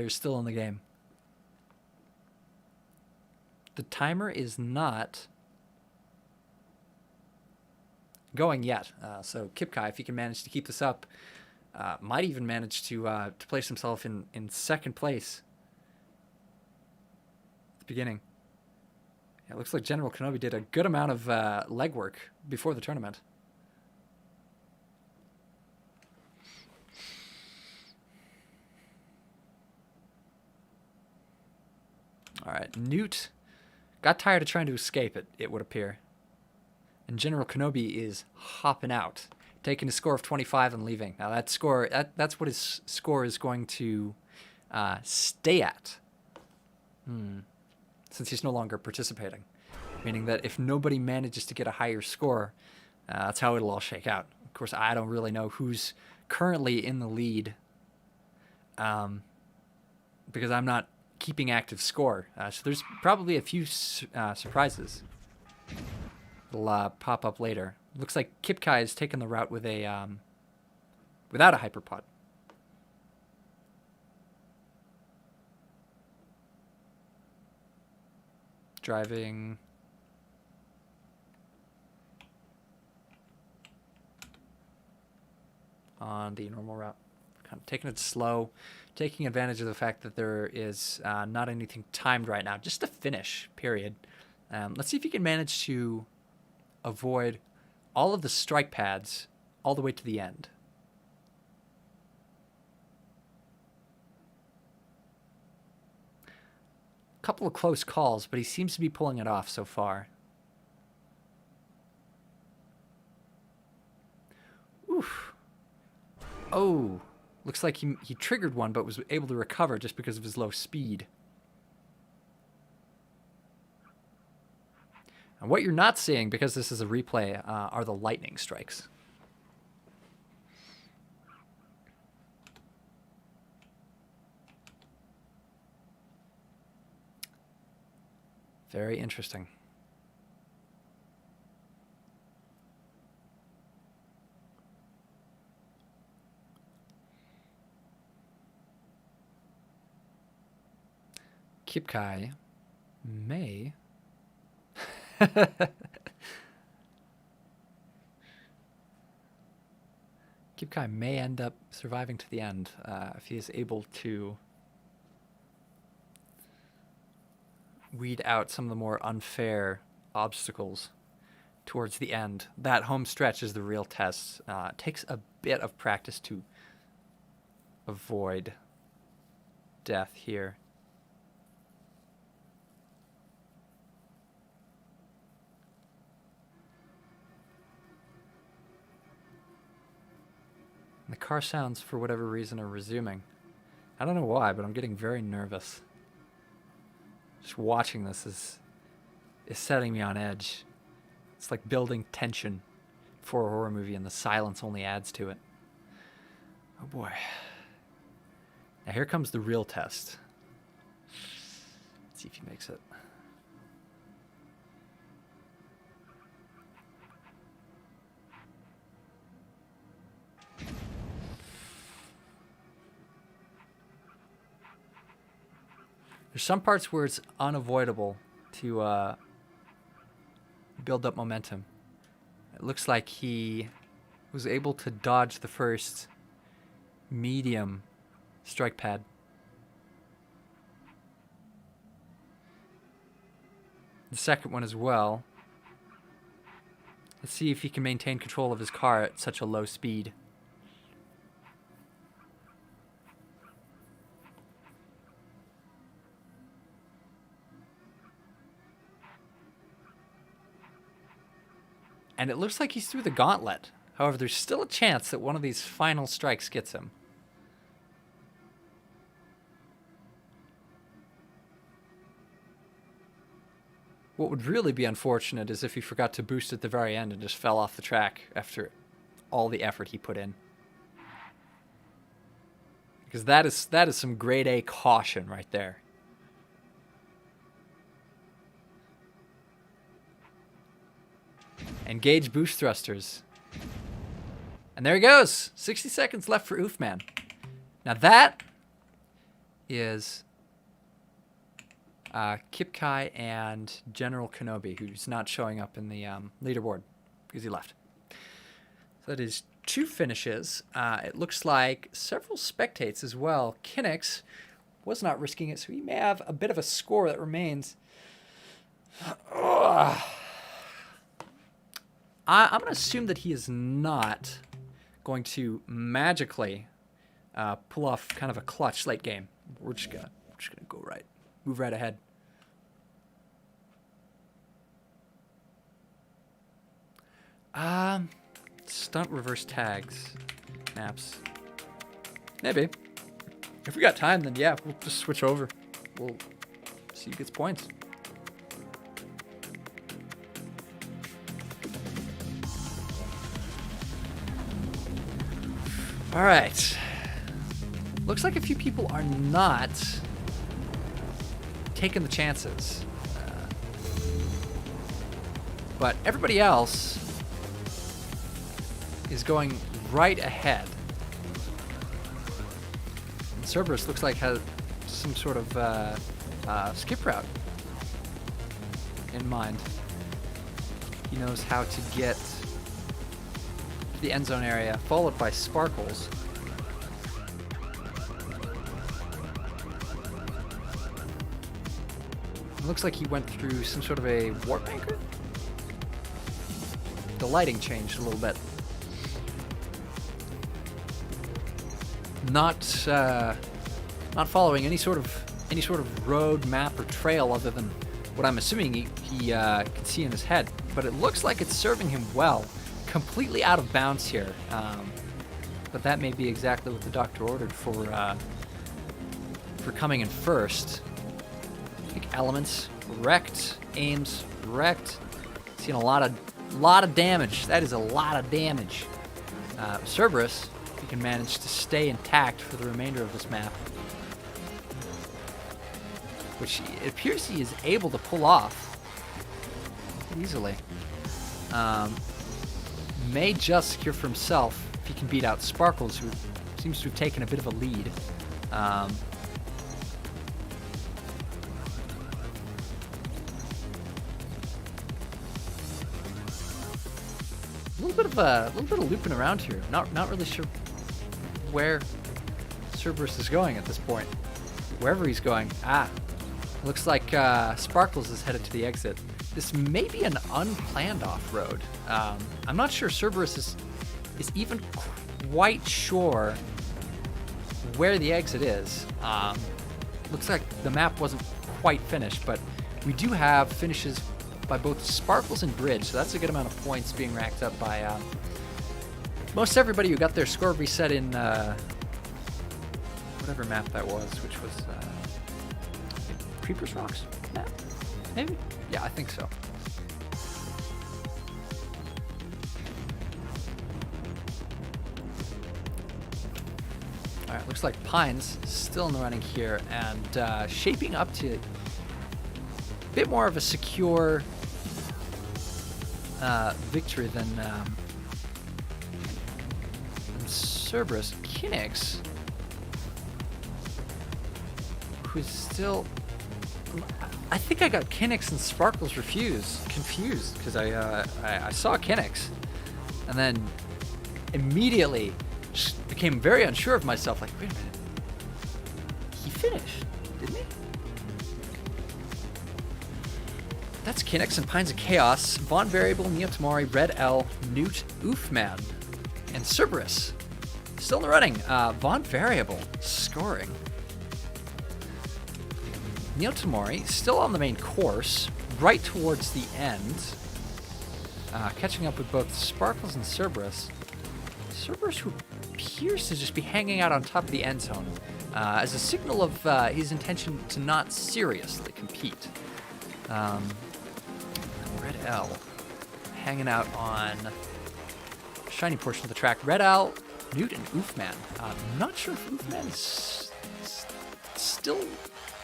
still in the game. The timer is not going yet. So Kip Kai, if he can manage to keep this up, might even manage to place himself in second place at the beginning. Yeah, it looks like General Kenobi did a good amount of legwork before the tournament. All right, Newt got tired of trying to escape it would appear. And General Kenobi is hopping out, taking a score of 25 and leaving. Now that's what his score is going to stay at. Since he's no longer participating. Meaning that if nobody manages to get a higher score, that's how it'll all shake out. Of course, I don't really know who's currently in the lead because I'm not keeping active score. So there's probably a few surprises that'll pop up later. Looks like Kip Kai has taken the route with a without a hyperpod. Driving on the normal route. Kind of taking it slow, taking advantage of the fact that there is not anything timed right now. Just a finish, period. Let's see if you can manage to avoid all of the strike pads all the way to the end. Couple of close calls, but he seems to be pulling it off so far. Oof. Oh, looks like he triggered one, but was able to recover just because of his low speed. And what you're not seeing, because this is a replay, are the lightning strikes. Very interesting. Kip Kai may... Kip Kai may end up surviving to the end if he is able to weed out some of the more unfair obstacles towards the end. That home stretch is the real test. It takes a bit of practice to avoid death here. And the car sounds, for whatever reason, are resuming. I don't know why, but I'm getting very nervous. Just watching this is setting me on edge. It's like building tension for a horror movie, and the silence only adds to it. Oh boy. Now here comes the real test. Let's see if he makes it. There's some parts where it's unavoidable to build up momentum. It looks like he was able to dodge the first medium strike pad. The second one as well. Let's see if he can maintain control of his car at such a low speed. And it looks like he's through the gauntlet. However, there's still a chance that one of these final strikes gets him. What would really be unfortunate is if he forgot to boost at the very end and just fell off the track after all the effort he put in. Because that is some grade A caution right there. Engage boost thrusters. And there he goes. 60 seconds left for Oofman. Now that is Kip Kai and General Kenobi, who's not showing up in the leaderboard because he left. So that is 2 finishes. It looks like several spectates as well. Kinix was not risking it, so he may have a bit of a score that remains. I'm going to assume that he is not going to magically pull off kind of a clutch late game. We're just gonna go right, move right ahead. Stunt reverse tags, maps. Maybe. If we got time, then yeah, we'll just switch over. We'll see who gets points. All right. Looks like a few people are not taking the chances. But everybody else is going right ahead. And Cerberus looks like has some sort of skip route in mind. He knows how to get to the end zone area, followed by Sparkles. It looks like he went through some sort of a warp anchor. The lighting changed a little bit. Not following any sort of road map or trail other than what I'm assuming he can see in his head. But it looks like it's serving him well. Completely out of bounds here. But that may be exactly what the doctor ordered for coming in first. I think elements wrecked, aims wrecked. Seeing a lot of damage. That is a lot of damage. Cerberus, if he can manage to stay intact for the remainder of this map, which it appears he is able to pull off easily. May just secure for himself if he can beat out Sparkles, who seems to have taken a bit of a lead. A little bit of looping around here. Not really sure where Cerberus is going at this point. Wherever he's going. Looks like Sparkles is headed to the exit. This may be an unplanned off-road. I'm not sure Cerberus is even quite sure where the exit is. Looks like the map wasn't quite finished, but we do have finishes by both Sparkles and Bridge, so that's a good amount of points being racked up by most everybody who got their score reset in whatever map that was, which was Creepers Rocks map? Maybe? Yeah, I think so. Alright, looks like Pines still in the running here and shaping up to a bit more of a secure victory than Cerberus. Kinix, who's still... I think I got Kinix and Sparkles confused because I saw Kinix and then immediately Just became very unsure of myself. Like, wait a minute. He finished, didn't he? That's Kinix and Pines of Chaos, Von Variable, Neotamari, Red L, Newt, Oofman, and Cerberus. Still in the running. Von Variable scoring. Neotamari still on the main course, right towards the end. Catching up with both Sparkles and Cerberus. Cerberus, who appears to just be hanging out on top of the end zone, as a signal of his intention to not seriously compete. Red L hanging out on a shiny portion of the track. Red L, Newt, and Oofman. I'm not sure if Oofman is still...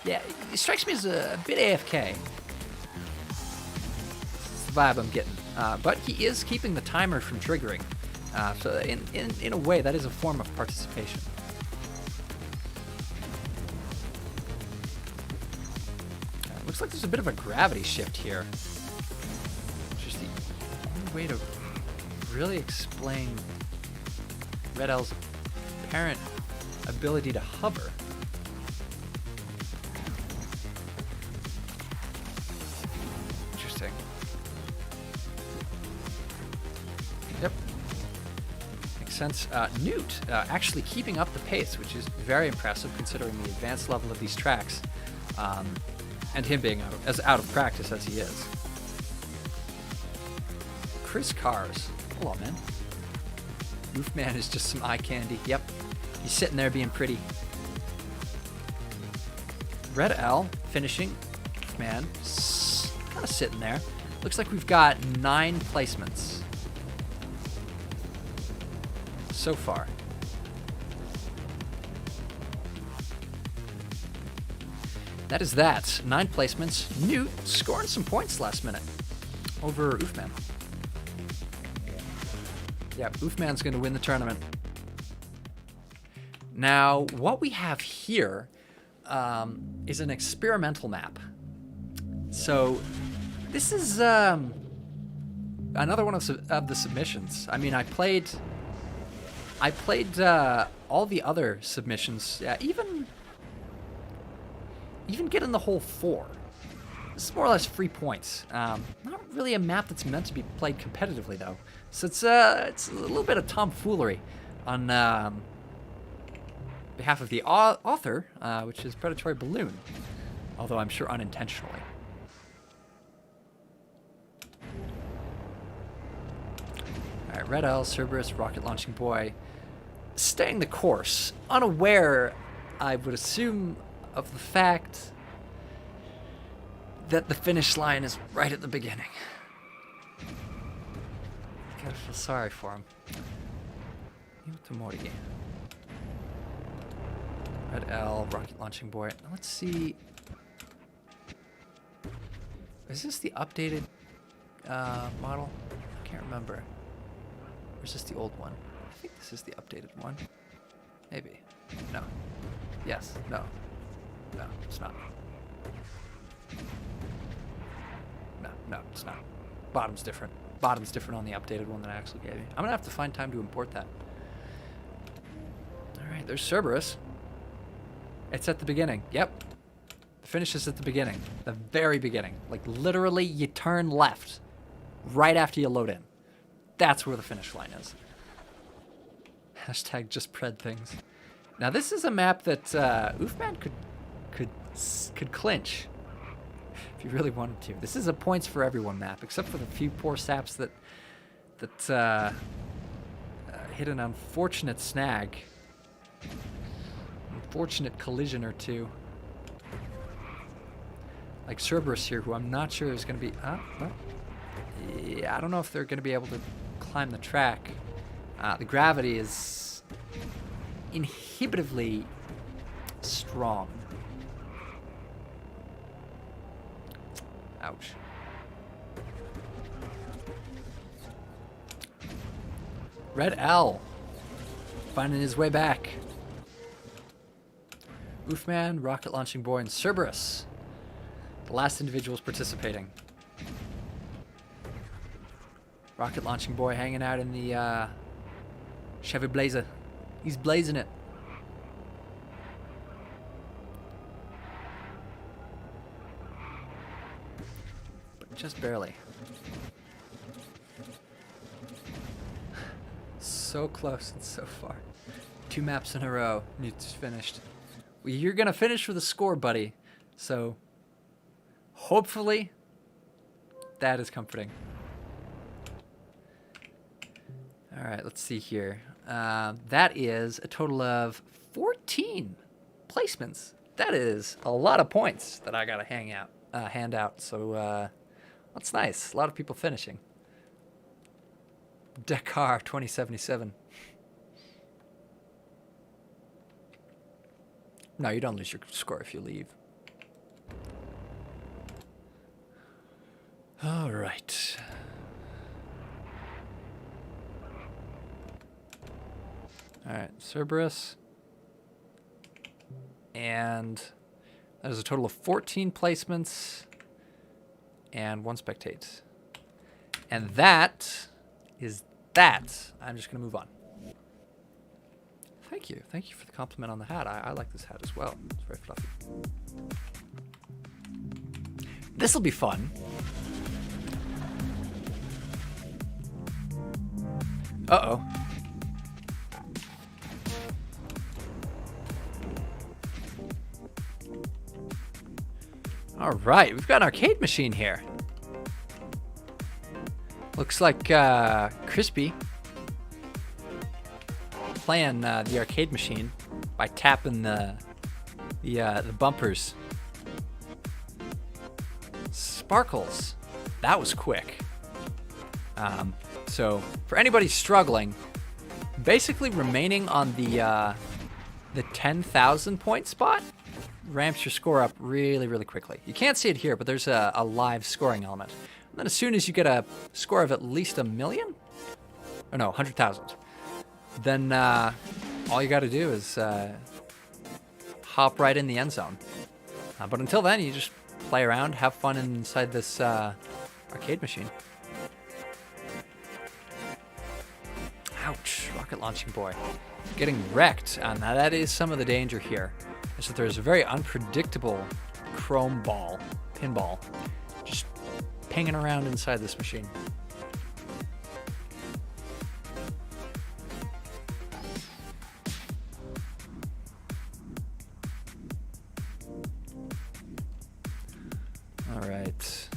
Yeah, he strikes me as a bit AFK. That's the vibe I'm getting. But he is keeping the timer from triggering. So in a way, that is a form of participation. Looks like there's a bit of a gravity shift here. Which is the only way to really explain Red L's apparent ability to hover. Interesting. Yep. Makes sense. Newt actually keeping up the pace, which is very impressive considering the advanced level of these tracks. And him being as out of practice as he is. Chris Cars. Hold on, man. Roofman is just some eye candy. Yep. He's sitting there being pretty. Red L finishing. Man, kind of sitting there. Looks like we've got 9 placements so far. That is that. 9 placements. Newt scoring some points last minute over Oofman. Yeah, Oofman's going to win the tournament. Now, what we have here is an experimental map. So, this is another one of the submissions. I mean, I played all the other submissions. Yeah, even getting the whole 4. This is more or less free points. Not really a map that's meant to be played competitively, though. So it's a little bit of tomfoolery on behalf of the author, which is Predatory Balloon, although I'm sure unintentionally. All right, Red L, Cerberus, Rocket Launching Boy, staying the course, unaware, I would assume, of the fact that the finish line is right at the beginning. I gotta feel sorry for him. Yutamori. Red L, Rocket Launching Boy. Let's see. Is this the updated model? I can't remember. Or is this the old one? I think this is the updated one. Maybe. No. Yes. No. No, it's not. No, it's not. Bottom's different. Bottom's different on the updated one that I actually gave you. I'm gonna have to find time to import that. Alright, there's Cerberus. It's at the beginning. Yep. The finish is at the beginning. The very beginning. Like, literally, you turn left right after you load in. That's where the finish line is. Hashtag just pred things. Now, this is a map that Oofman could clinch if you really wanted to. This is a points for everyone map, except for the few poor saps that hit an unfortunate snag, unfortunate collision or two, like Cerberus here, who I'm not sure is going to be. Well, yeah, I don't know if they're going to be able to climb the track. The gravity is inhibitively strong. Ouch. Red L finding his way back. Oofman, Rocket Launching Boy, and Cerberus, the last individuals participating. Rocket Launching Boy hanging out in the Chevy Blazer. He's blazing it. But just barely. So close and so far. 2 maps in a row. And it's finished. Well, you're going to finish with a score, buddy. So hopefully that is comforting. All right, let's see here. That is a total of 14 placements. That is a lot of points that I got to hand out. So that's nice. A lot of people finishing. Dakar 2077. No, you don't lose your score if you leave. All right. All right, Cerberus. And that is a total of 14 placements and 1 spectate. And that is that. I'm just going to move on. Thank you. Thank you for the compliment on the hat. I like this hat as well. It's very fluffy. This will be fun. Uh-oh. All right, we've got an arcade machine here. Looks like Crispy playing the arcade machine by tapping the bumpers. Sparkles, that was quick. So for anybody struggling, basically remaining on the 10,000 point spot ramps your score up really, really quickly. You can't see it here, but there's a live scoring element. And then as soon as you get a score of at least 1 million, or no, 100,000, then all you got to do is hop right in the end zone. But until then, you just play around, have fun inside this arcade machine. Ouch, rocket launching boy. Getting wrecked. Now that is some of the danger here. Is that there's a very unpredictable chrome ball, pinball, just pinging around inside this machine. All right.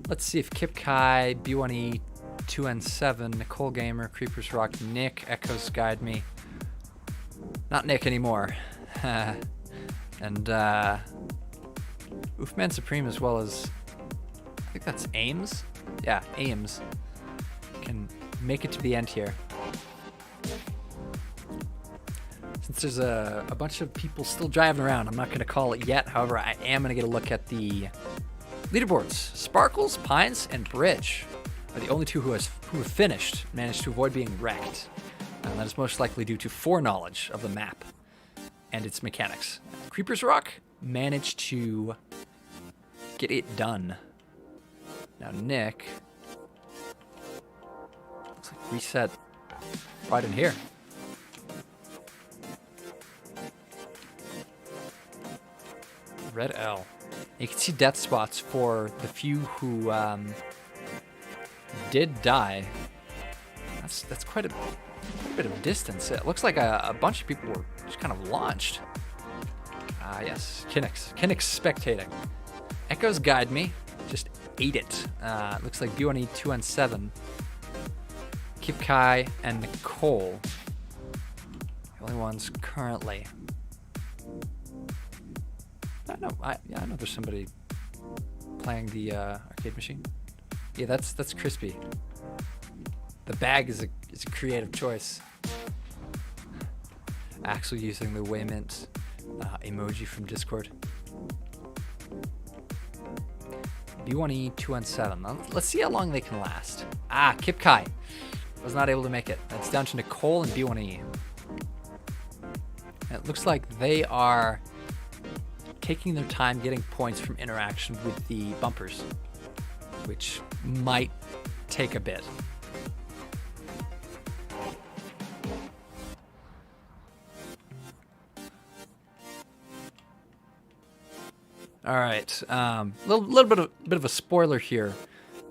Let's see if Kip Kai, B1E, 2N7, Nicole Gamer, Creepers Rock, Nick, Echoes Guide Me. Not Nick anymore. And Oofman Supreme, as well as, I think that's Ames? Yeah, Ames can make it to the end here. Since there's a bunch of people still driving around, I'm not going to call it yet. However, I am going to get a look at the leaderboards. Sparkles, Pines, and Bridge are the only two who have finished, managed to avoid being wrecked. And that is most likely due to foreknowledge of the map and its mechanics. Creepers Rock managed to get it done. Now Nick looks like reset right in here. Red L. You can see death spots for the few who did die. That's quite a bit of distance. It looks like a bunch of people were just kind of launched. Yes, Kinnick's spectating. Echoes Guide Me just ate it. Looks like B1E 2N7, Kip Kai, and Nicole. The only ones currently. I know there's somebody playing the arcade machine. Yeah, that's Crispy. The bag is a creative choice. Axel using the Waymint emoji from Discord. B1E 2N7. Let's see how long they can last. Kip Kai was not able to make it. That's down to Nicole and B1E. And it looks like they are taking their time getting points from interaction with the bumpers, which might take a bit. All right. Little bit of a spoiler here.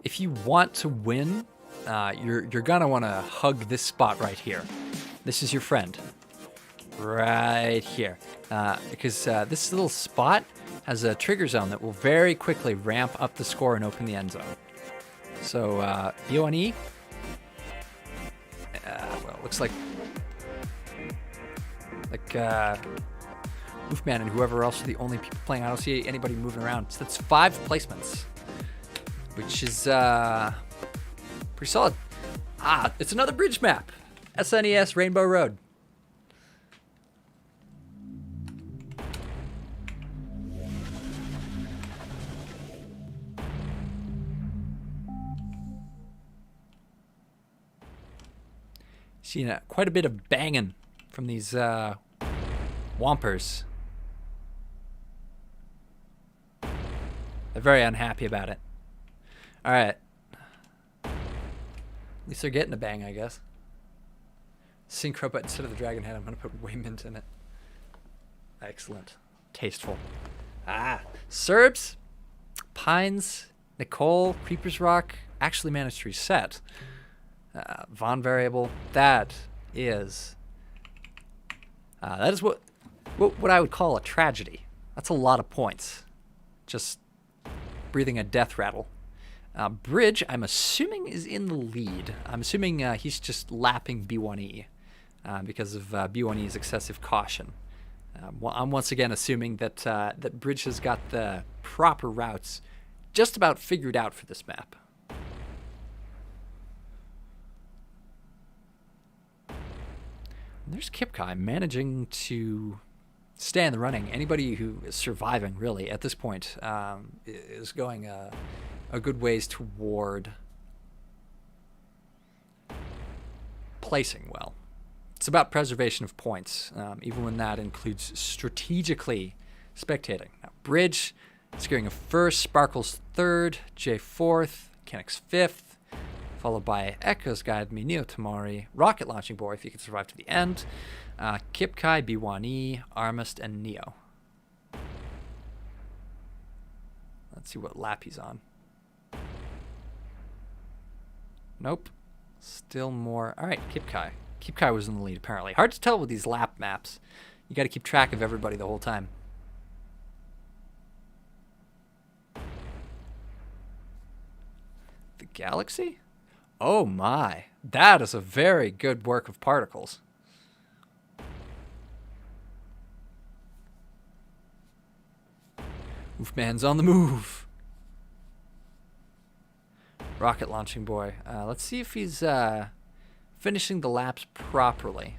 If you want to win, you're gonna want to hug this spot right here. This is your friend, right here, because this little spot has a trigger zone that will very quickly ramp up the score and open the end zone. So B1E. Well, it looks like Wolfman and whoever else are the only people playing. I don't see anybody moving around. So that's 5 placements, which is pretty solid. It's another bridge map. SNES Rainbow Road. Seeing quite a bit of banging from these Wompers. They're very unhappy about it. All right. At least they're getting a bang, I guess. Synchro, but instead of the dragon head, I'm going to put Waymint in it. Excellent. Tasteful. Serbs, Pines, Nicole, Creeper's Rock actually managed to reset. Von variable. That is what I would call a tragedy. That's a lot of points. Just breathing a death rattle. Bridge, I'm assuming, is in the lead. I'm assuming he's just lapping B1E because of B1E's excessive caution. I'm once again assuming that Bridge has got the proper routes just about figured out for this map. And there's Kipkai managing to stay in the running. Anybody who is surviving, really, at this point, is going a good ways toward placing well. It's about preservation of points, even when that includes strategically spectating. Now, Bridge securing a first, Sparkles third, Jay fourth, Kenix fifth, followed by Echo's Guide Me, Neo Tamari, Rocket Launching Boy, if he can survive to the end, Kipkai, B1E, Armist, and Neo. Let's see what lap he's on. Nope. Still more. All right, Kipkai. Kipkai was in the lead, apparently. Hard to tell with these lap maps. You got to keep track of everybody the whole time. The Galaxy? Oh my. That is a very good work of particles. Wolfman's on the move. Rocket Launching Boy. Let's see if he's finishing the laps properly.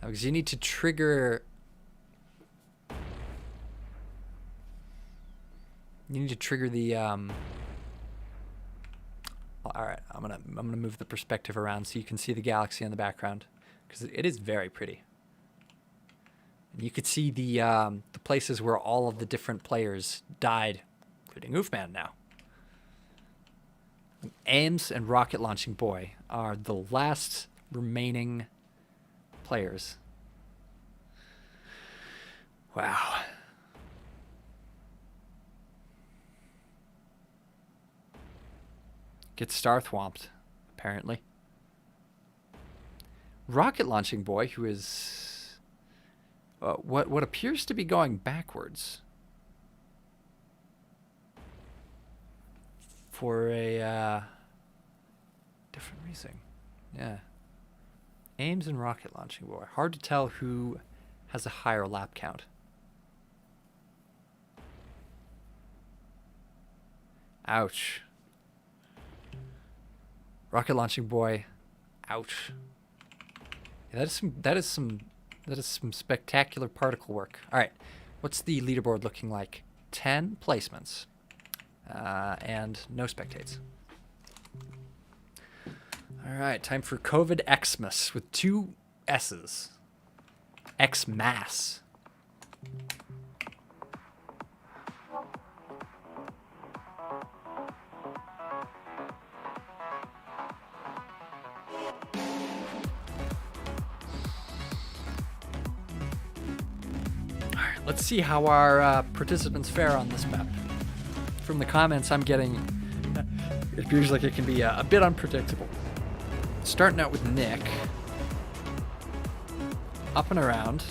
Because you need to trigger... You need to trigger the... Alright, I'm gonna move the perspective around so you can see the galaxy in the background. Because it is very pretty. And you could see the places where all of the different players died, including Wolfman now. Ames and Rocket Launching Boy are the last remaining players. Wow. Gets star thwomped, apparently. Rocket Launching Boy, who is what appears to be going backwards for a different reason. Yeah. Ames and Rocket Launching Boy. Hard to tell who has a higher lap count. Ouch. Rocket Launching Boy. Ouch. Yeah, that is some spectacular particle work. All right. What's the leaderboard looking like? 10 placements. And no spectates. All right, time for COVID Xmas with 2 S's. Xmas. Let's see how our participants fare on this map. From the comments I'm getting, it appears like it can be a bit unpredictable. Starting out with Nick. Up and around.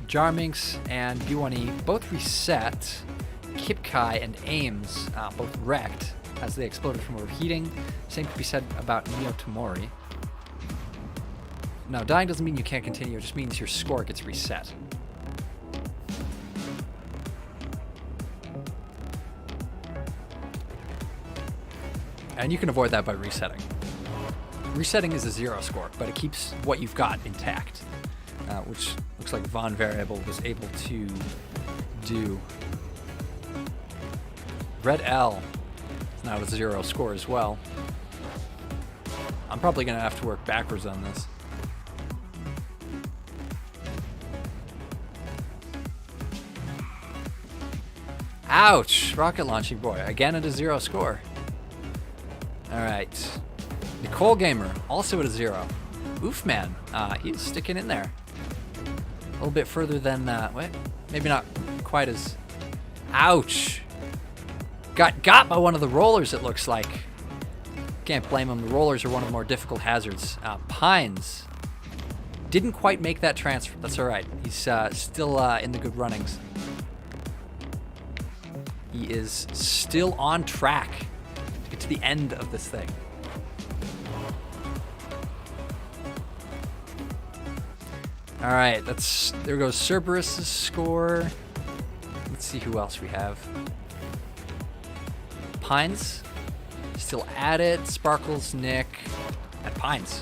Jarminx and B1E both reset. Kipkai and Ames both wrecked as they exploded from overheating. Same could be said about Neo Tamori. Now, dying doesn't mean you can't continue, it just means your score gets reset. And you can avoid that by resetting. Resetting is a 0 score, but it keeps what you've got intact, which looks like Von Variable was able to do. Red L is now at a 0 score as well. I'm probably going to have to work backwards on this. Ouch! Rocket launching boy, again at a 0 score. Alright. Nicole Gamer, also at a 0. Oof man, he's sticking in there. A little bit further than, wait, maybe not quite as... Ouch! Got by one of the rollers, it looks like. Can't blame him, the rollers are one of the more difficult hazards. Pines didn't quite make that transfer, that's alright. He's still in the good runnings. He is still on track to get to the end of this thing. All right, there goes Cerberus' score. Let's see who else we have. Pines, still at it. Sparkles, Nick, and Pines.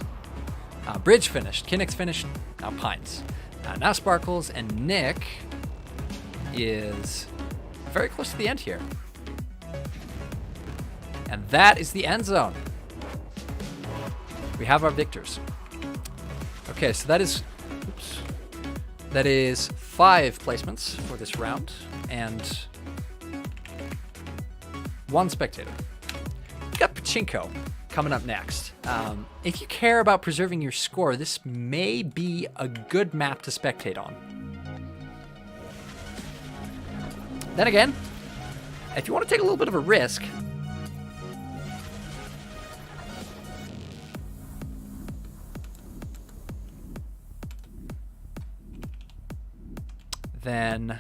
Bridge finished. Kinnick's finished. Now Pines. Now Sparkles and Nick is very close to the end here. And that is the end zone. We have our victors. Okay, so that is 5 placements for this round and 1 spectator. We got Pachinko coming up next. If you care about preserving your score, this may be a good map to spectate on. Then again, if you want to take a little bit of a risk, then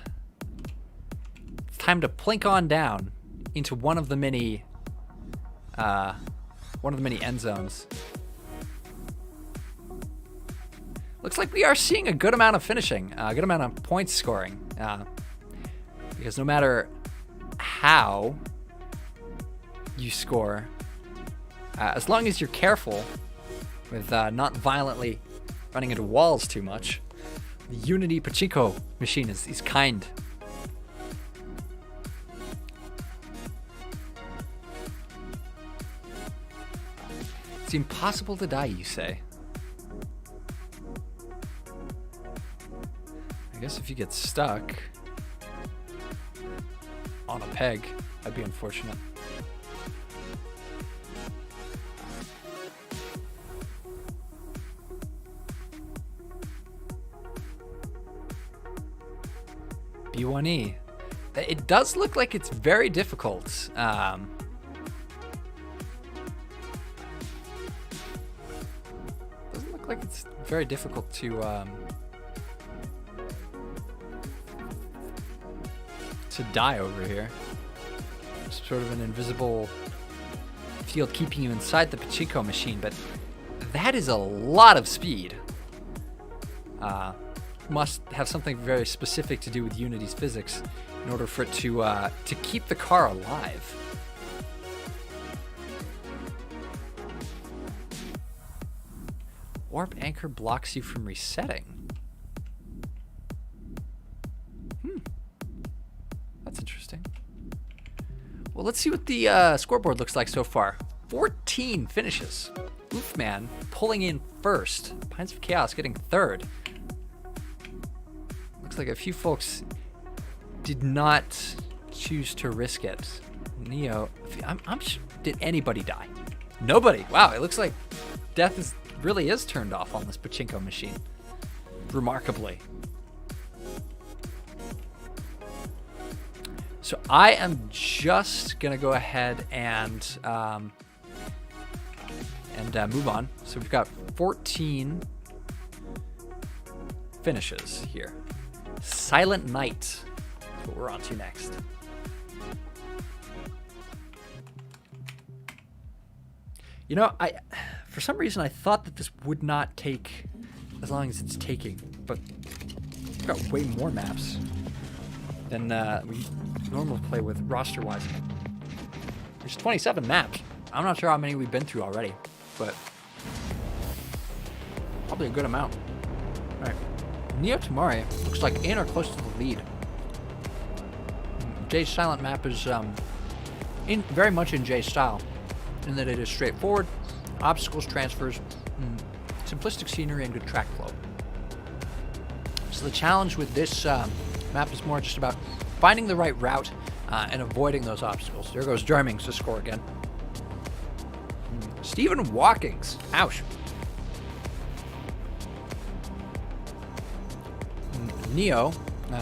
it's time to plink on down into one of the many end zones. Looks like we are seeing a good amount of finishing, a good amount of points scoring, because no matter how you score, as long as you're careful with not violently running into walls too much, the Unity Pachinko machine is kind. It's impossible to die, you say? I guess if you get stuck on a peg, that'd be unfortunate. B1E. It does look like it's very difficult. Doesn't look like it's very difficult to die over here. There's sort of an invisible field keeping you inside the Pachinko machine, but that is a lot of speed. Must have something very specific to do with Unity's physics in order for it to keep the car alive. Warp anchor blocks you from resetting. That's interesting. Well, let's see what the scoreboard looks like so far. 14 finishes. Oofman pulling in first. Pines of Chaos getting third. Looks like a few folks did not choose to risk it. Neo, did anybody die? Nobody. Wow, it looks like death really is turned off on this Pachinko machine. Remarkably. So I am just gonna go ahead and move on. So we've got 14 finishes here. Silent Night is what we're on to next. You know, for some reason I thought that this would not take as long as it's taking, but we've got way more maps than we normally play with roster-wise. There's 27 maps. I'm not sure how many we've been through already, but probably a good amount. All right, Neo Tamari looks like in or close to the lead. Jay's silent map is very much in Jay's style, in that it is straightforward, obstacles, transfers, simplistic scenery, and good track flow. So the challenge with this map is more just about finding the right route and avoiding those obstacles. There goes Jarmings to score again. Stephen Walkings. Ouch. Neo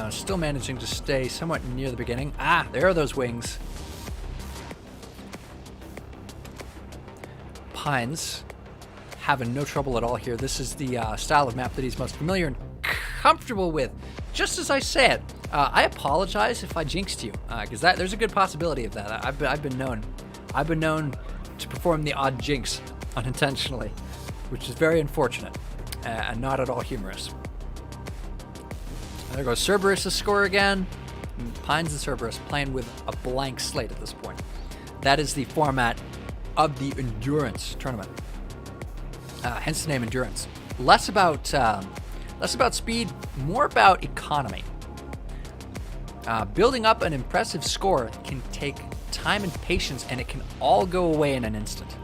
still managing to stay somewhat near the beginning. Ah, there are those wings. Pines having no trouble at all here. This is the style of map that he's most familiar and comfortable with. Just as I said, I apologize if I jinxed you, because there's a good possibility of that. I've been known to perform the odd jinx unintentionally, which is very unfortunate and not at all humorous. There goes Cerberus to score again. Pines and Cerberus playing with a blank slate at this point. That is the format of the endurance tournament. Hence the name endurance. Less about speed, more about economy. Building up an impressive score can take time and patience, and it can all go away in an instant,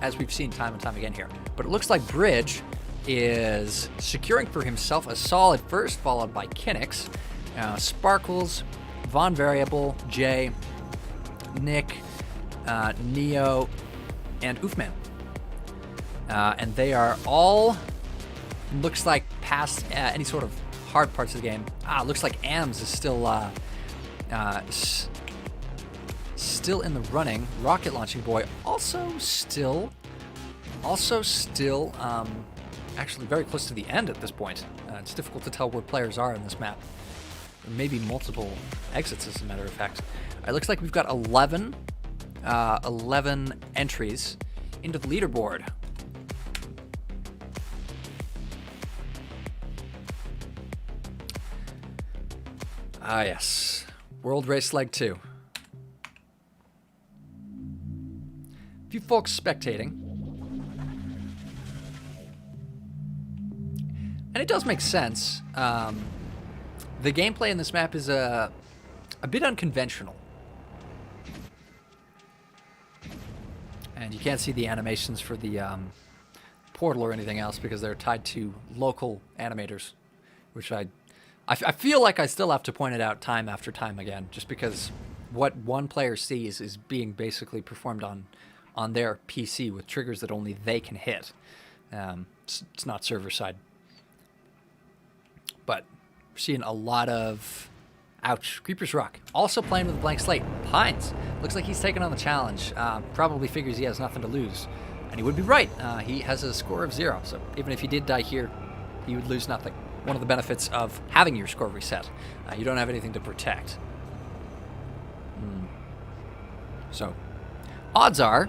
as we've seen time and time again here. But it looks like Bridge is securing for himself a solid first, followed by Kinix, Sparkles, Von Variable, Jay, Nick, Neo, and Oofman. And they are all, looks like, past any sort of hard parts of the game. Looks like AMS is still still in the running. Rocket Launching Boy also still actually very close to the end at this point. It's difficult to tell where players are in this map. There may be multiple exits, as a matter of fact. It looks like we've got 11 entries into the leaderboard. Yes. World Race Leg 2. A few folks spectating. And it does make sense. The gameplay in this map is a bit unconventional. And you can't see the animations for the portal or anything else because they're tied to local animators, which I feel like I still have to point it out time after time again, just because what one player sees is being basically performed on their PC with triggers that only they can hit. It's not server side. But we're seeing a lot of... Ouch. Creeper's Rock. Also playing with a blank slate. Pines. Looks like he's taking on the challenge. Probably figures he has nothing to lose. And he would be right. He has a score of 0. So even if he did die here, he would lose nothing. One of the benefits of having your score reset. You don't have anything to protect. So, odds are,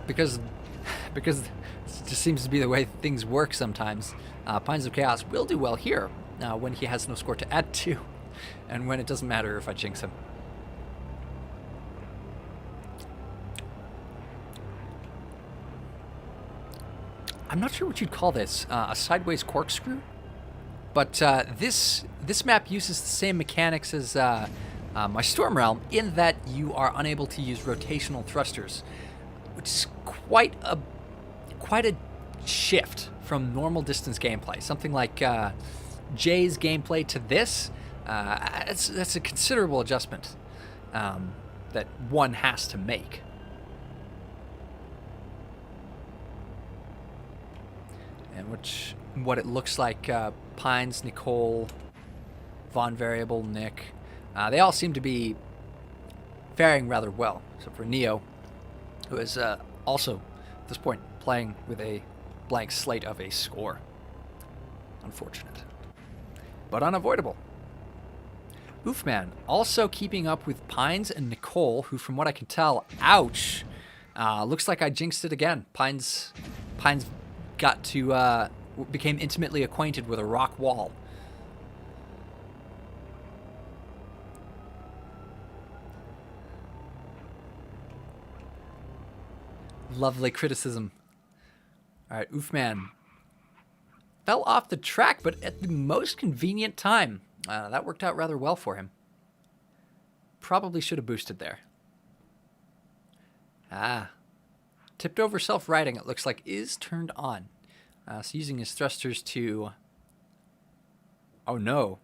because it just seems to be the way things work sometimes, Pines of Chaos will do well here when he has no score to add to, and when it doesn't matter if I jinx him. I'm not sure what you'd call this, a sideways corkscrew? But this map uses the same mechanics as my Storm Realm, in that you are unable to use rotational thrusters, which is quite a shift from normal distance gameplay. Something like Jay's gameplay to this, that's a considerable adjustment that one has to make. And what it looks like, Pines, Nicole, Von Variable, Nick, they all seem to be faring rather well, except for Neo, who is also, at this point, playing with a blank slate of a score. Unfortunate. But unavoidable. Oofman also keeping up with Pines and Nicole, who, from what I can tell, ouch, looks like I jinxed it again. Pines got to, became intimately acquainted with a rock wall. Lovely criticism. All right, Oofman fell off the track, but at the most convenient time. That worked out rather well for him. Probably should have boosted there. Tipped over self-riding, it looks like, is turned on. So using his thrusters to... Oh no,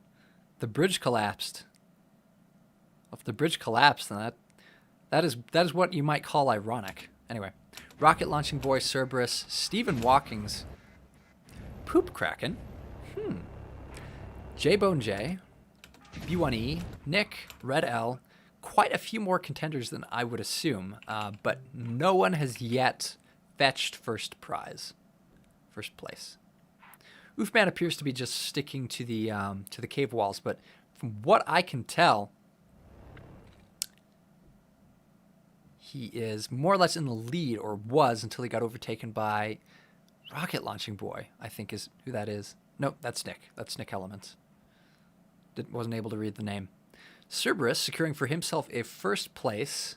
the bridge collapsed. If the bridge collapsed, then that is what you might call ironic. Anyway, Rocket Launching Boy, Cerberus, Stephen Walking's Poop Kraken, J-Bone J, B1E, Nick, Red L, quite a few more contenders than I would assume, but no one has yet fetched first place. Oofman appears to be just sticking to the cave walls, but from what I can tell, he is more or less in the lead, or was until he got overtaken by Rocket Launching Boy, I think is who that is. Nope, that's Nick. That's Nick Elements. Wasn't able to read the name. Cerberus securing for himself a first place.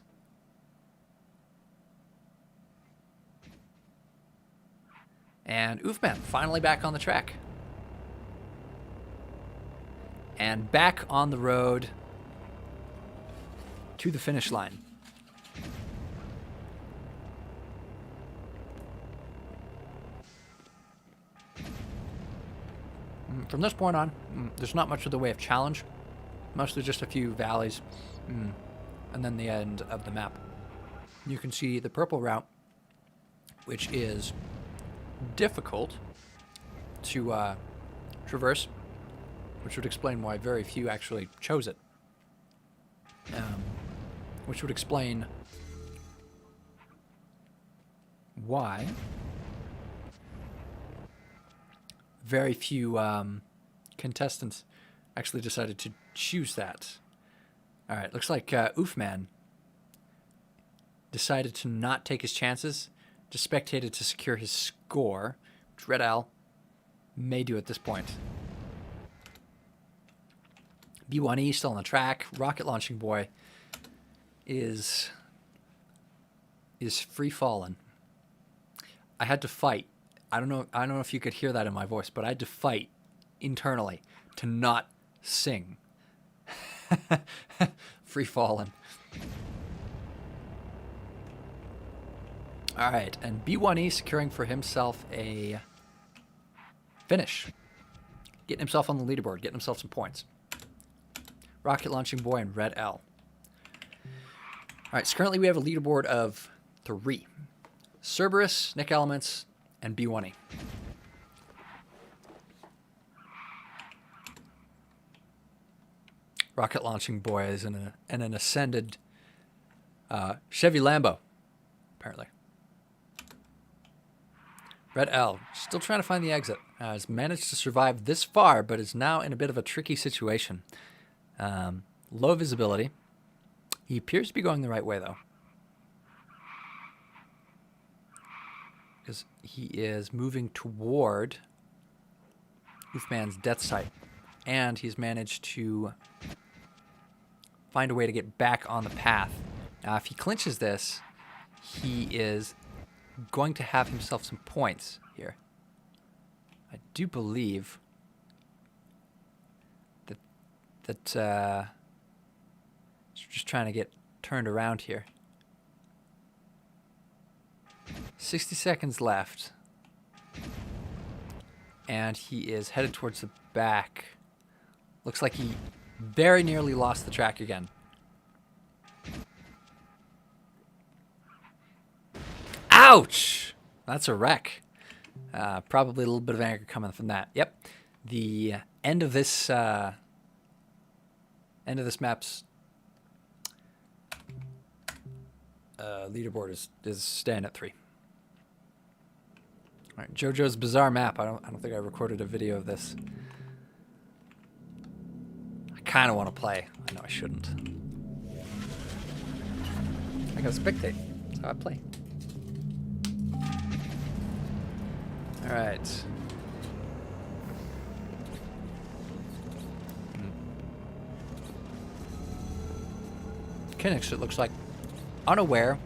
And Oofman finally back on the track. And back on the road to the finish line. From this point on, there's not much of the way of challenge. Mostly just a few valleys, and then the end of the map. You can see the purple route, which is difficult to traverse, which would explain why very few actually chose it. Which would explain why very few contestants actually decided to choose that. All right, looks like Oofman decided to not take his chances, just spectated to secure his score, which Red Owl may do at this point. B1E still on the track. Rocket Launching Boy is free falling. I had to fight. I don't know if you could hear that in my voice, but I had to fight internally to not sing. Free falling. All right, and B1E securing for himself a finish. Getting himself on the leaderboard, getting himself some points. Rocket Launching Boy and Red L. All right, so currently we have a leaderboard of 3. Cerberus, Nick Elements, and B1E. Rocket Launching Boy is in an ascended Chevy Lambo, apparently. Red L, still trying to find the exit. Has managed to survive this far, but is now in a bit of a tricky situation. Low visibility. He appears to be going the right way, though. Because he is moving toward Oofman's death site. And he's managed to find a way to get back on the path. Now, if he clinches this, he is going to have himself some points here. I do believe that just trying to get turned around here. 60 seconds left. And he is headed towards the back. Looks like he very nearly lost the track again. Ouch! That's a wreck. Probably a little bit of anger coming from that. Yep. The end of this map's Leaderboard is staying at 3. All right, JoJo's Bizarre Map. I don't think I recorded a video of this. I kind of want to play. I know I shouldn't. I gotta spectate. That's how I play. All right. Kinix, it looks like, unaware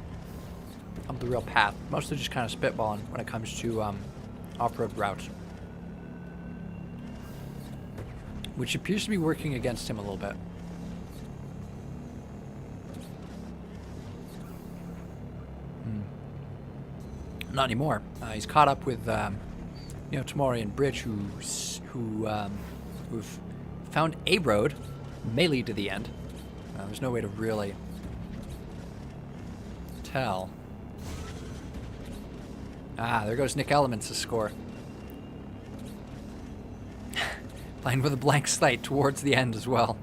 of the real path. Mostly just kind of spitballing when it comes to off-road routes. Which appears to be working against him a little bit. Not anymore. He's caught up with Tamori and Bridge, who've found a road, may lead to the end. There's no way to really tell. There goes Nick Elements to score. Playing with a blank slate towards the end as well.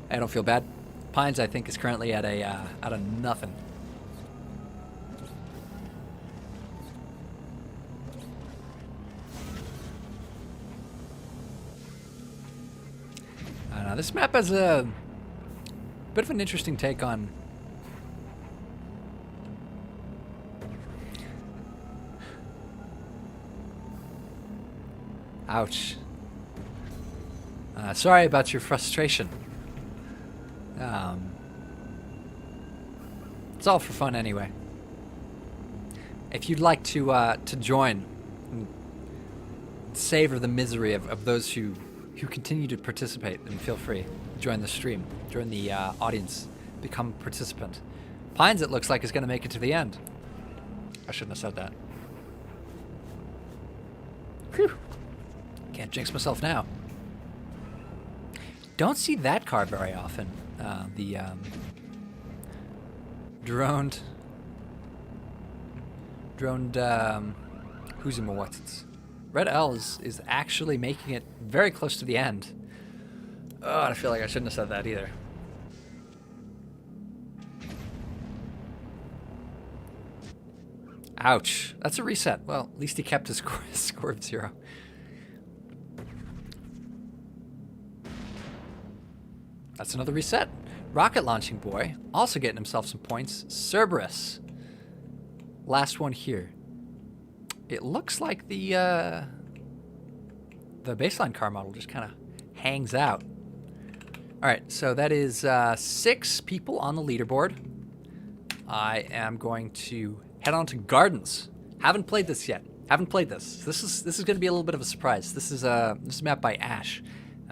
I don't feel bad. Pines, I think, is currently at a nothing. This map has a bit of an interesting take on ouch. Sorry about your frustration. It's all for fun anyway. If you'd like to join and savor the misery of those who continue to participate, then feel free. Join the stream. Join the audience. Become a participant. Pines, it looks like, is going to make it to the end. I shouldn't have said that. Whew. Can't jinx myself now. Don't see that car very often. The droned who's in what's Red L is actually making it very close to the end. Oh, I feel like I shouldn't have said that either. Ouch. That's a reset. Well, at least he kept his score of 0. That's another reset. Rocket Launching Boy also getting himself some points. Cerberus. Last one here. It looks like the baseline car model just kind of hangs out. All right, so that is 6 people on the leaderboard. I am going to head on to Gardens. Haven't played this yet. Haven't played this. This is going to be a little bit of a surprise. This is mapped by Ash.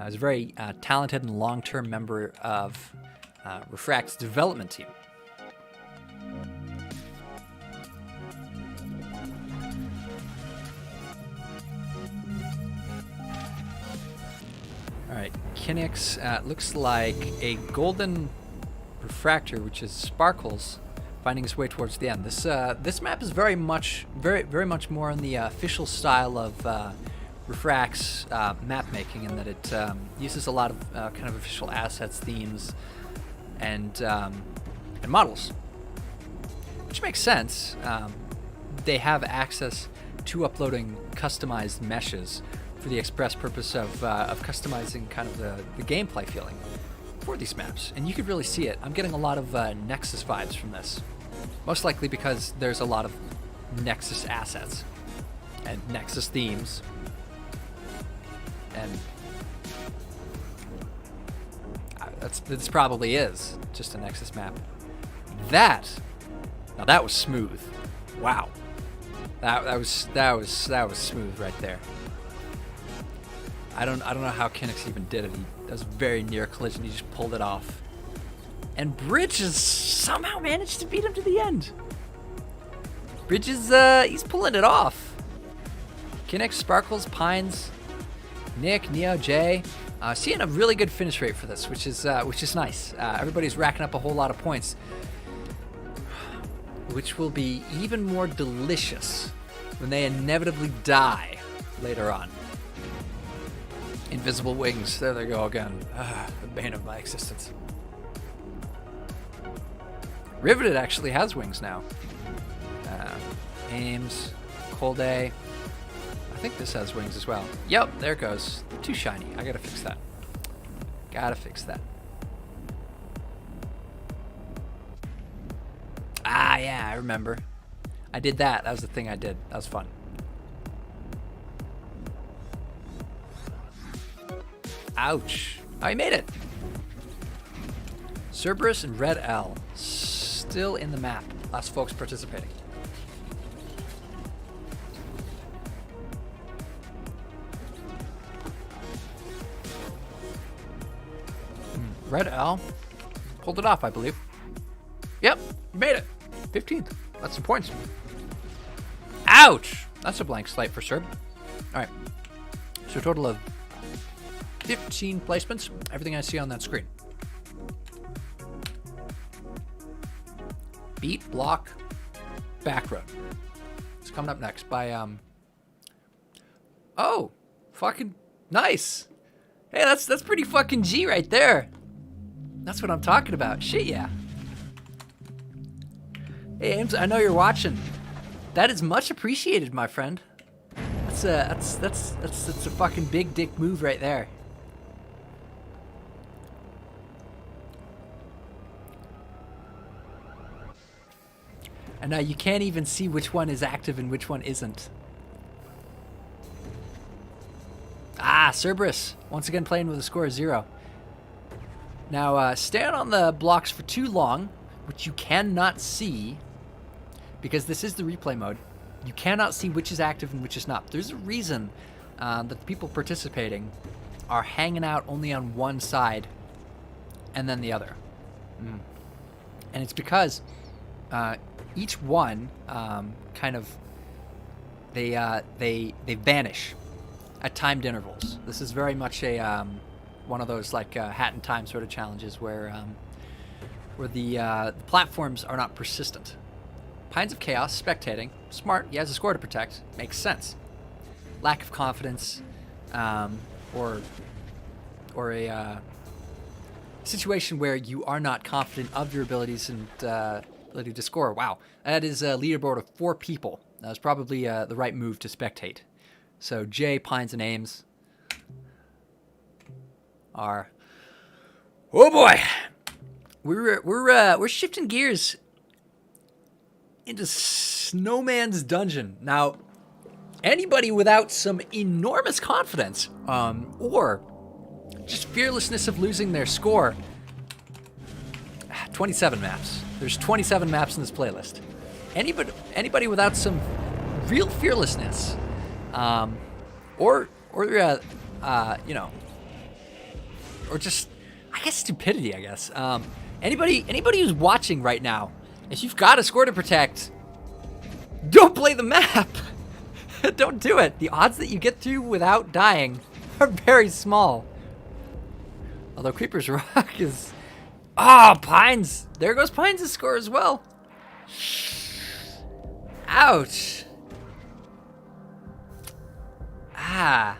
He's a very talented and long-term member of Refract's development team. All right, Kinix looks like a golden refractor, which is sparkles, finding its way towards the end. This map is very much more in the official style of Refract's map making, in that it uses a lot of kind of official assets, themes, and models, which makes sense. They have access to uploading customized meshes for the express purpose of customizing kind of the gameplay feeling for these maps. And you could really see it. I'm getting a lot of Nexus vibes from this. Most likely because there's a lot of Nexus assets and Nexus themes. And this probably is just a Nexus map. Now that was smooth. Wow. That was smooth right there. I don't know how Kinix even did it. That was a very near collision. He just pulled it off. And Bridge has somehow managed to beat him to the end. Bridge is he's pulling it off. Kinix, Sparkles, Pines, Nick, Neo, Jay, seeing a really good finish rate for this, which is nice. Everybody's racking up a whole lot of points, which will be even more delicious when they inevitably die later on. Invisible wings, there they go again. The bane of my existence. Riveted actually has wings now. Ames, Cold A. I think this has wings as well. Yep, there it goes. Too shiny. I gotta fix that. Gotta fix that. Ah, yeah, I remember. I did that. That was the thing I did. That was fun. Ouch. Oh, he made it. Cerberus and Red L. Still in the map. Last folks participating. Red L pulled it off, I believe. Yep, made it. 15th. That's some points. Ouch! That's a blank slate for Serb. All right. So a total of 15 placements. Everything I see on that screen. Beat, block, back row. It's coming up next by Oh, fucking nice. Hey, that's pretty fucking G right there. That's what I'm talking about. Shit, yeah. Hey, Ames, I know you're watching. That is much appreciated, my friend. That's a fucking big dick move right there. And now you can't even see which one is active and which one isn't. Ah, Cerberus once again playing with a score of 0. Now, stand on the blocks for too long, which you cannot see, because this is the replay mode. You cannot see which is active and which is not. There's a reason that the people participating are hanging out only on one side and then the other. And it's because each one they vanish at timed intervals. This is very much a one of those like hat in time sort of challenges where the platforms are not persistent. Pines of Chaos, spectating, smart, he has a score to protect, makes sense. Lack of confidence, or a situation where you are not confident of your abilities and ability to score. Wow, that is a leaderboard of 4 people. That was probably the right move to spectate. So Jay, Pines, and Ames are. Oh boy, we're shifting gears into Snowman's Dungeon. Now, anybody without some enormous confidence, or just fearlessness of losing their score. 27 maps. There's 27 maps in this playlist. Anybody without some real fearlessness, or just, I guess, stupidity. I guess anybody who's watching right now, if you've got a score to protect, don't play the map. Don't do it. The odds that you get through without dying are very small. Although Creeper's Rock is... Ah, Pines! There goes Pines' score as well. Ouch. Ah.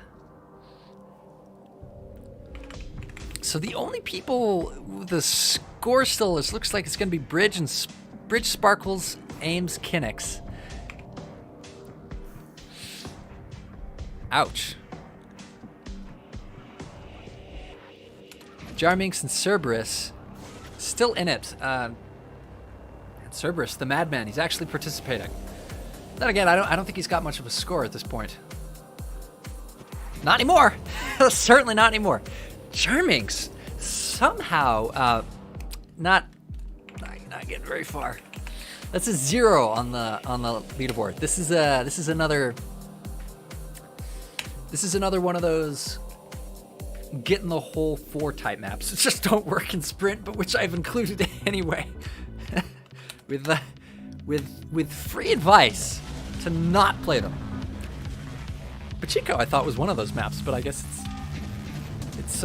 So the only people with the score still looks like it's going to be Bridge, Sparkles, Ames, Kinnix. Ouch. Jarminx and Cerberus still in it. Cerberus, the madman, he's actually participating. Then again, I don't think he's got much of a score at this point. Not anymore. Certainly not anymore. Jarminx somehow not getting very far. That's a 0 on the leaderboard. This is another one of those get in the hole 4 type maps. It just don't work in Sprint, but which I've included anyway. with free advice to not play them. Pachinko I thought was one of those maps, but I guess it's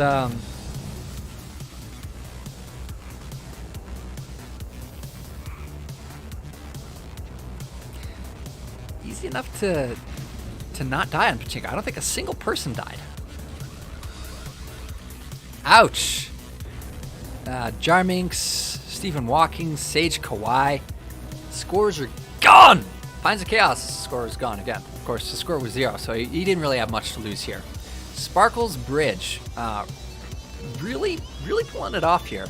easy enough to not die on Pachinko. I don't think a single person died. Ouch. Jarminx Stephen Walking, Sage Kawhi. Scores are gone! Pines of Chaos score is gone again. Of course, the score was 0, so he didn't really have much to lose here. Sparkles Bridge. Really pulling it off here.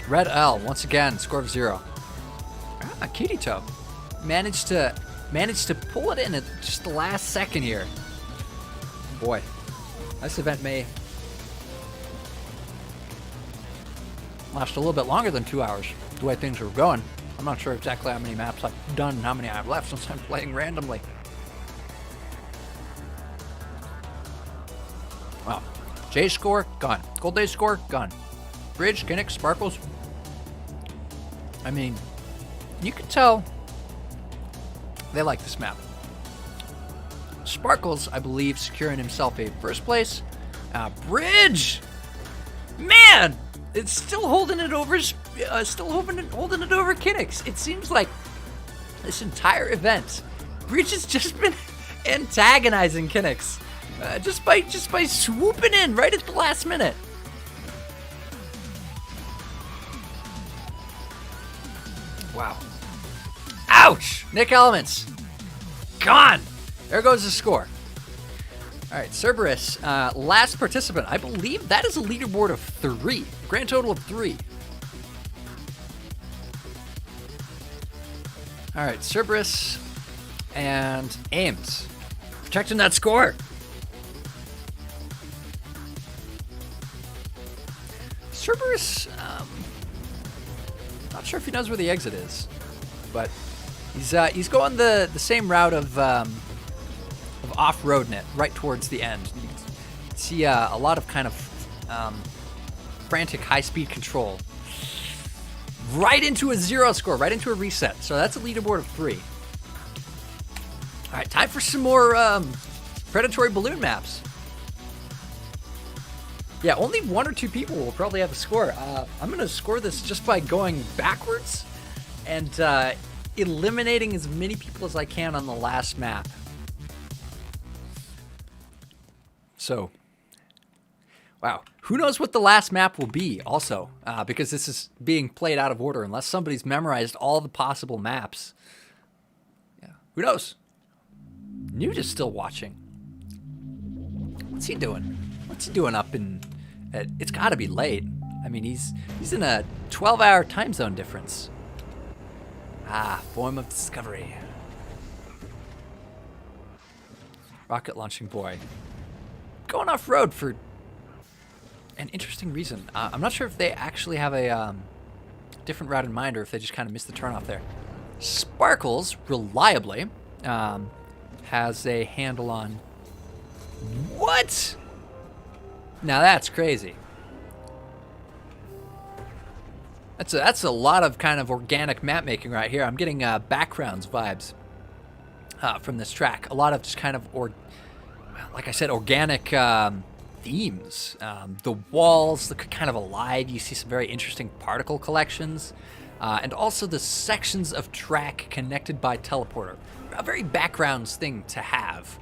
Red L, once again, score of 0. Cutie Toe managed to pull it in at just the last second here. Boy, this event may last a little bit longer than 2 hours, the way things are going. I'm not sure exactly how many maps I've done and how many I have left since I'm playing randomly. Wow. J score, gone. Gold Day score, gone. Bridge, Kinnick, Sparkles. I mean, you can tell they like this map. Sparkles, I believe, securing himself a first place. Bridge! Man! It's still holding it over holding it over Kinnick's. It seems like this entire event, Bridge has just been antagonizing Kinnick's. Just by swooping in right at the last minute. Wow. Ouch! Nick Elements. Gone! There goes the score. All right, Cerberus, last participant. I believe that is a leaderboard of 3. Grand total of 3. All right, Cerberus and Ames. Protecting that score. Cerberus, not sure if he knows where the exit is, but he's going the same route of off-roading it right towards the end. You can see a lot of kind of frantic high-speed control. Right into a 0 score, right into a reset. So that's a leaderboard of 3. All right, time for some more predatory balloon maps. Yeah, only 1 or 2 people will probably have a score. I'm going to score this just by going backwards and eliminating as many people as I can on the last map. So, wow. Who knows what the last map will be also, because this is being played out of order unless somebody's memorized all the possible maps. Yeah, who knows? Newt is still watching. What's he doing? What's he doing up in... it's got to be late. I mean, he's in a 12-hour time zone difference. Form of discovery. Rocket launching boy. Going off-road for an interesting reason. I'm not sure if they actually have a different route in mind or if they just kind of missed the turnoff there. Sparkles, reliably, has a handle on... What? Now that's crazy. That's a lot of kind of organic map making right here. I'm getting backgrounds vibes from this track. A lot of just kind of, like I said, organic themes. The walls look kind of alive. You see some very interesting particle collections. And also the sections of track connected by teleporter. A very backgrounds thing to have,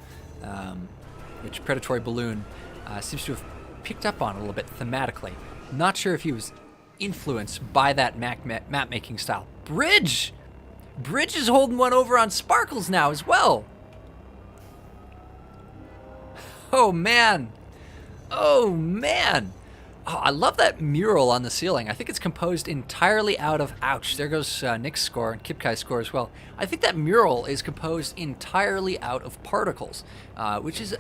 which Predatory Balloon seems to have picked up on a little bit thematically. Not sure if he was influenced by that map making style. Bridge is holding one over on Sparkles now as well. Oh man. Oh, I love that mural on the ceiling. I think it's composed entirely out of... Ouch, there goes Nick's score and Kipkai's score as well. I think that mural is composed entirely out of particles, which is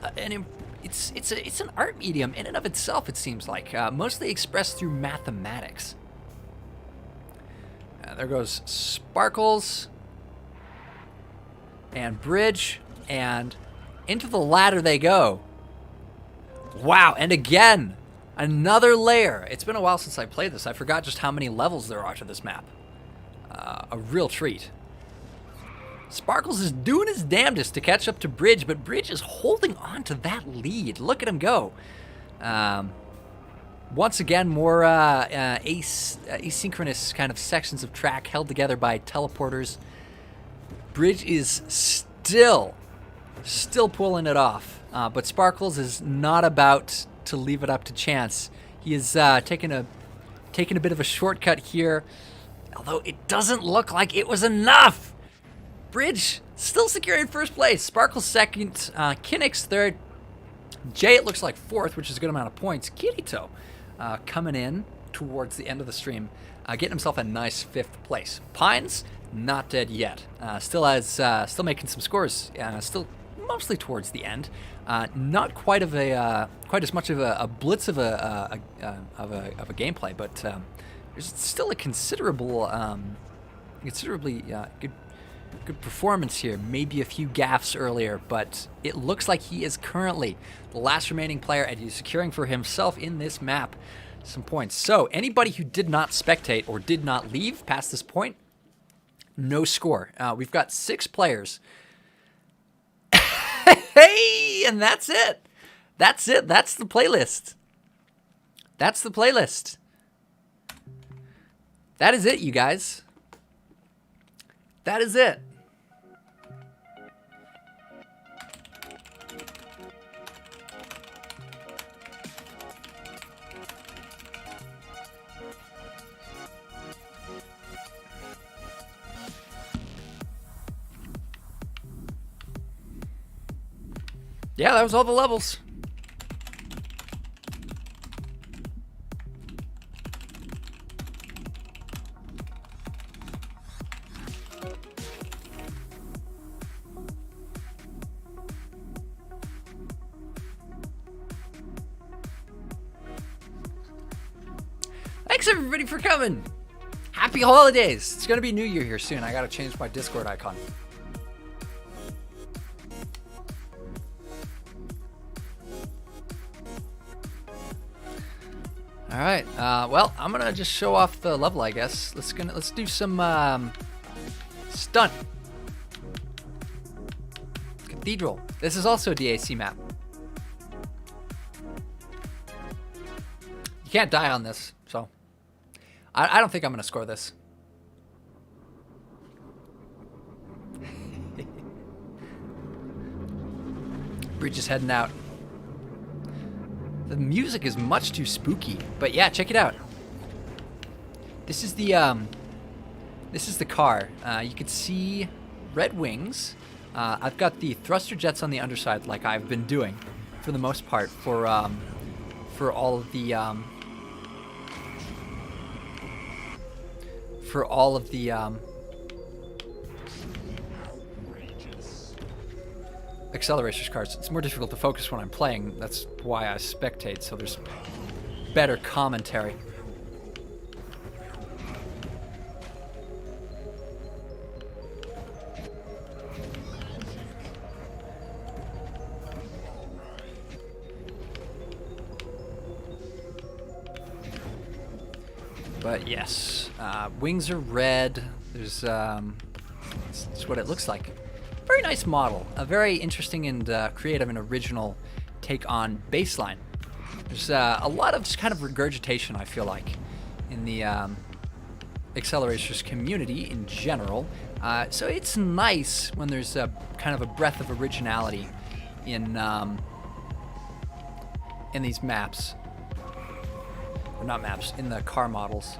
it's an art medium in and of itself, it seems like, mostly expressed through mathematics. There goes Sparkles and Bridge, and into the ladder they go. Wow, and again, another layer. It's been a while since I played this. I forgot just how many levels there are to this map. A real treat. Sparkles is doing his damnedest to catch up to Bridge, but Bridge is holding on to that lead. Look at him go. Once again, more asynchronous kind of sections of track held together by teleporters. Bridge is still pulling it off, but Sparkles is not about to leave it up to chance. He is taking a bit of a shortcut here, although it doesn't look like it was enough. Bridge still securing first place. Sparkles second, Kinnick's third. Jay, it looks like fourth, which is a good amount of points. Kirito coming in towards the end of the stream, getting himself a nice fifth place. Pines, not dead yet. Still making some scores. Still mostly towards the end. Not quite as much of a blitz of a gameplay, but there's still a considerably good performance here. Maybe a few gaffes earlier, but it looks like he is currently the last remaining player, and he's securing for himself in this map some points. So anybody who did not spectate or did not leave past this point, no score. We've got 6 players. Hey, and that's it. That's it. That's the playlist. That's the playlist. That is it, you guys. That is it. Yeah, that was all the levels. Thanks everybody for coming. Happy holidays. It's gonna be New Year here soon. I gotta change my Discord icon. All right. Well, I'm gonna just show off the level, I guess. Let's do some stunt. Cathedral. This is also a DAC map. You can't die on this, so I don't think I'm gonna score this. Bridge is heading out. The music is much too spooky, but yeah, check it out. This is the car. You can see red wings. I've got the thruster jets on the underside, like I've been doing, for the most part, for all of the accelerators cards. It's more difficult to focus when I'm playing. That's why I spectate, so there's better commentary. But yes, wings are red. There's it's what it looks like. Very nice model. A very interesting and creative and original take on baseline. There's a lot of just kind of regurgitation, I feel like, in the accelerators community in general. So it's nice when there's a kind of a breath of originality in these maps. Or not maps, in the car models.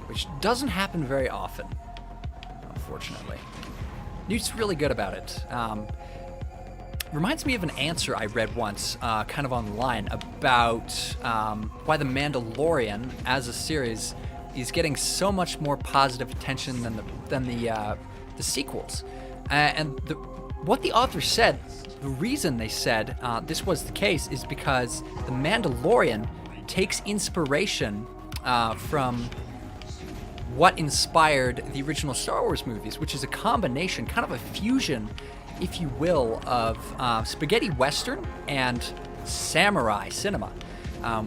Which doesn't happen very often, unfortunately. Newt's really good about it. Reminds me of an answer I read once, kind of online, about why The Mandalorian, as a series, is getting so much more positive attention than the sequels. And what the author said, the reason they said this was the case, is because The Mandalorian takes inspiration from what inspired the original Star Wars movies, which is a combination, kind of a fusion, if you will, of spaghetti western and samurai cinema,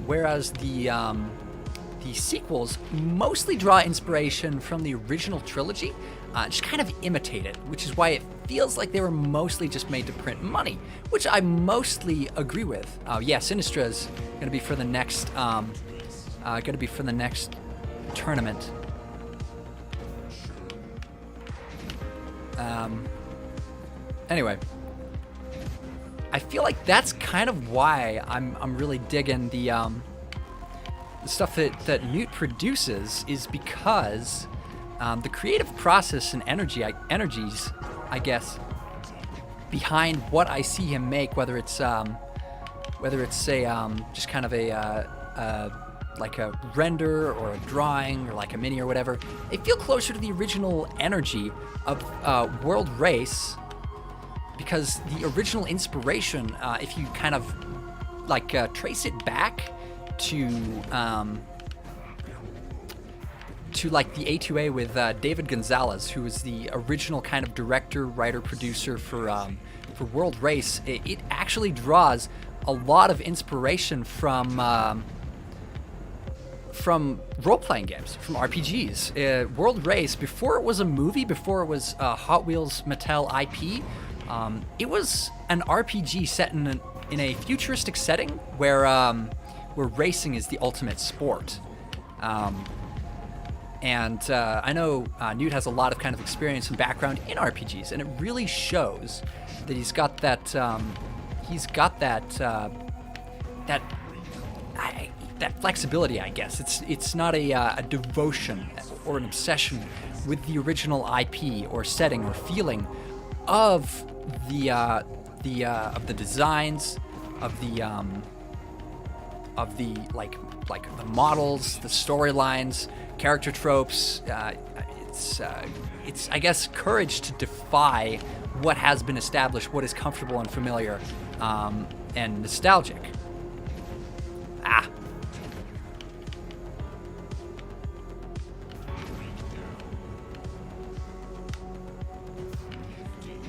whereas the sequels mostly draw inspiration from the original trilogy, just kind of imitate it, which is why it feels like they were mostly just made to print money, which I mostly agree with. Yeah, Sinistra's gonna be for the next tournament. Anyway, I feel like that's kind of why I'm really digging the stuff that Newt produces, is because the creative process and energies, I guess, behind what I see him make, whether it's just kind of like a render or a drawing or like a mini or whatever, they feel closer to the original energy of World Race, because the original inspiration, if you kind of like trace it back to like the A2A with David Gonzalez, who was the original kind of director, writer, producer for World Race, it actually draws a lot of inspiration from role-playing games, from RPGs. World Race, before it was a movie, before it was Hot Wheels Mattel IP, it was an RPG set in a futuristic setting where racing is the ultimate sport. And I know Newt has a lot of kind of experience and background in RPGs, and it really shows that he's got that that flexibility, I guess. It's not a devotion or an obsession with the original IP or setting or feeling of the designs, of the like the models, the storylines, character tropes. It's I guess courage to defy what has been established, what is comfortable and familiar, and nostalgic.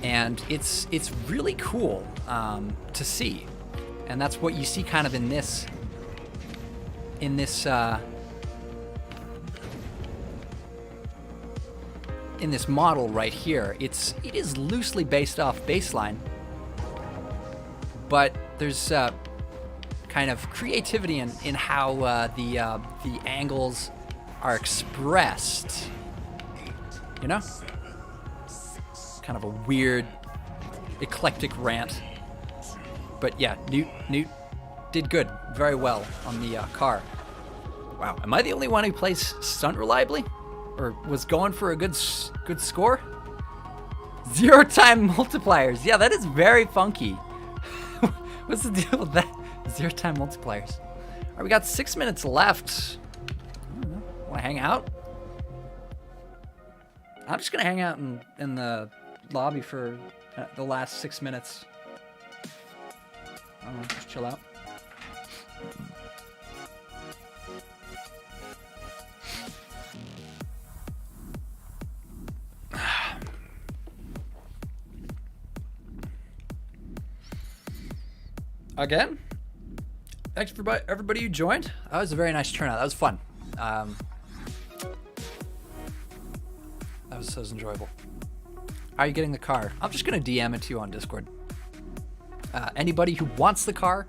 And it's really cool to see, and that's what you see kind of in this model right here. It is loosely based off Baseline, but there's kind of creativity in how the angles are expressed. You know? Kind of a weird, eclectic rant. But yeah, Newt did good, very well on the car. Wow, am I the only one who plays stunt reliably? Or was going for a good score? 0-time multipliers. Yeah, that is very funky. What's the deal with that? 0-time multipliers. All right, we got 6 minutes left. Want to hang out? I'm just gonna hang out in the lobby for the last 6 minutes. I don't know, just chill out. Again, thanks for everybody who joined. That was a very nice turnout. That was fun. That was enjoyable. How are you getting the car? I'm just going to DM it to you on Discord. Anybody who wants the car,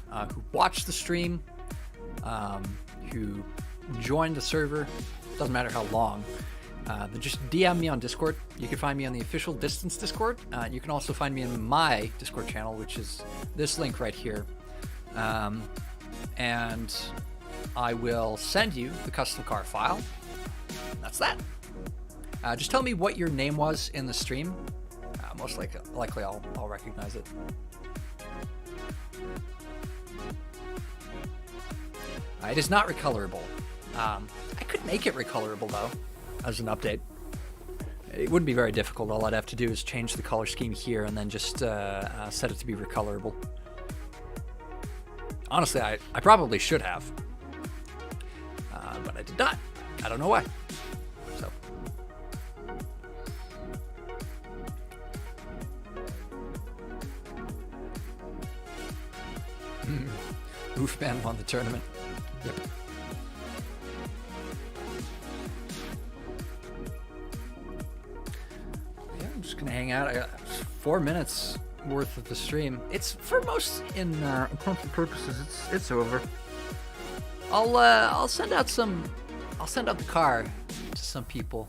who watched the stream, who joined the server, doesn't matter how long, then just DM me on Discord. You can find me on the official Distance Discord. You can also find me in my Discord channel, which is this link right here. And I will send you the custom car file. That's that. Just tell me what your name was in the stream. Most likely I'll recognize it. It is not recolorable. I could make it recolorable though, as an update. It wouldn't be very difficult. All I'd have to do is change the color scheme here and then just set it to be recolorable. Honestly, I probably should have. But I did not. I don't know why. So. Oofman won the tournament. Yep. Yeah, I'm just gonna hang out. I got 4 minutes worth of the stream. It's for most in intensive purposes. It's over. I'll send out the car to some people.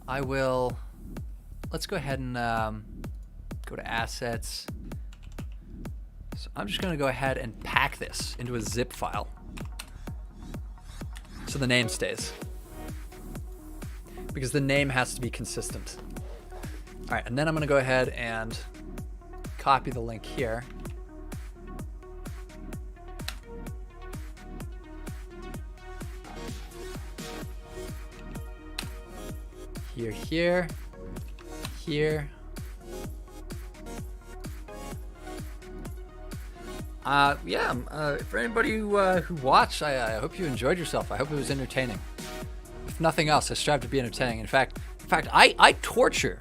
I will let's go ahead and go to assets. So I'm just gonna go ahead and pack this into a zip file so the name stays, because the name has to be consistent. All right, and then I'm gonna go ahead and copy the link here. Here. For anybody who watched, I hope you enjoyed yourself. I hope it was entertaining. If nothing else, I strive to be entertaining. In fact, I torture.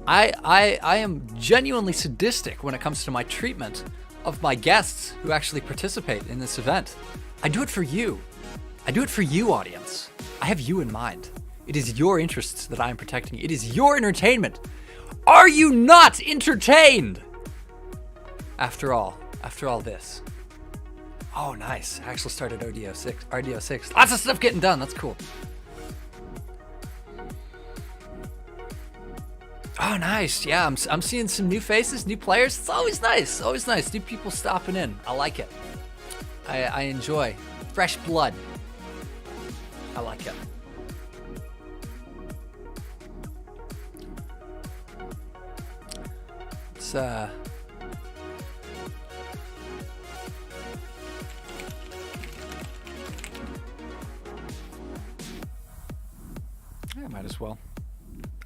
I am genuinely sadistic when it comes to my treatment of my guests who actually participate in this event. I do it for you. I do it for you, audience. I have you in mind. It is your interests that I am protecting. It is your entertainment. Are you not entertained? After all this. Oh, nice. I actually started RDO6. Lots of stuff getting done. That's cool. Oh, nice. Yeah, I'm seeing some new faces, new players. It's always nice. Always nice. New people stopping in. I like it. I enjoy fresh blood. I like it. I might as well.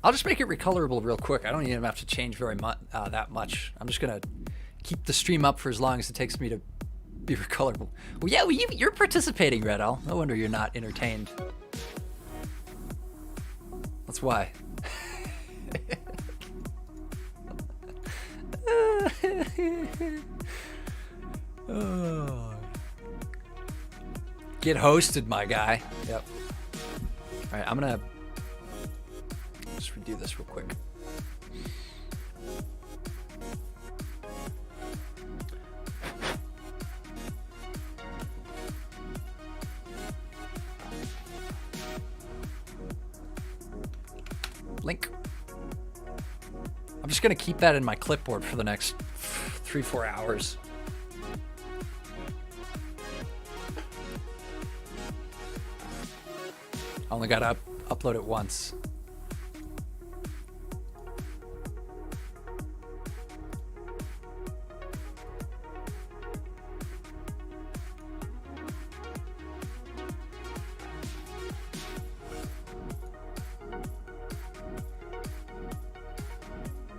I'll just make it recolorable real quick. I don't even have to change very much. That much. I'm just gonna keep the stream up for as long as it takes me to be recolorable. Well, yeah, you're participating, Red Owl. No wonder you're not entertained. That's why. Oh. Get hosted, my guy. Yep. All right, I'm gonna just redo this real quick. Link. I'm just gonna keep that in my clipboard for the next 3-4 hours. I only gotta upload it once.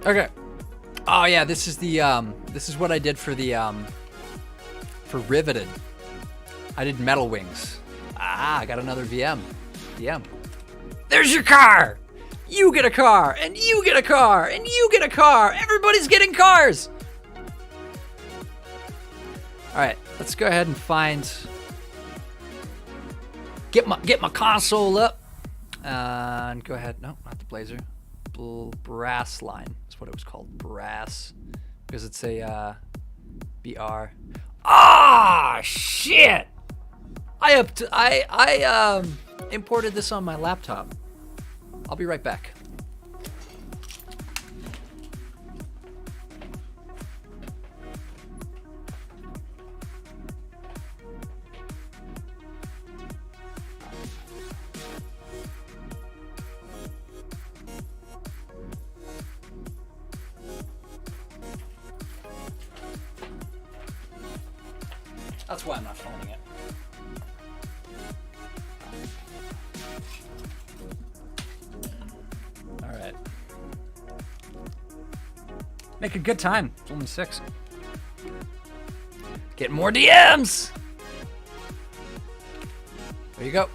Okay. Oh yeah, this is what I did for the for Riveted. I did Metal Wings. Ah, I got another VM. There's your car. You get a car, and you get a car, and you get a car. Everybody's getting cars. All right, let's go ahead and get my console up, and go ahead. No, not the Blazer. Brass line. That's what it was called. Brass, because it's a BR. Ah, shit! I imported this on my laptop. I'll be right back. That's why I'm not phoning it. All right. Make a good time. It's only 6. Get more DMs. There you go.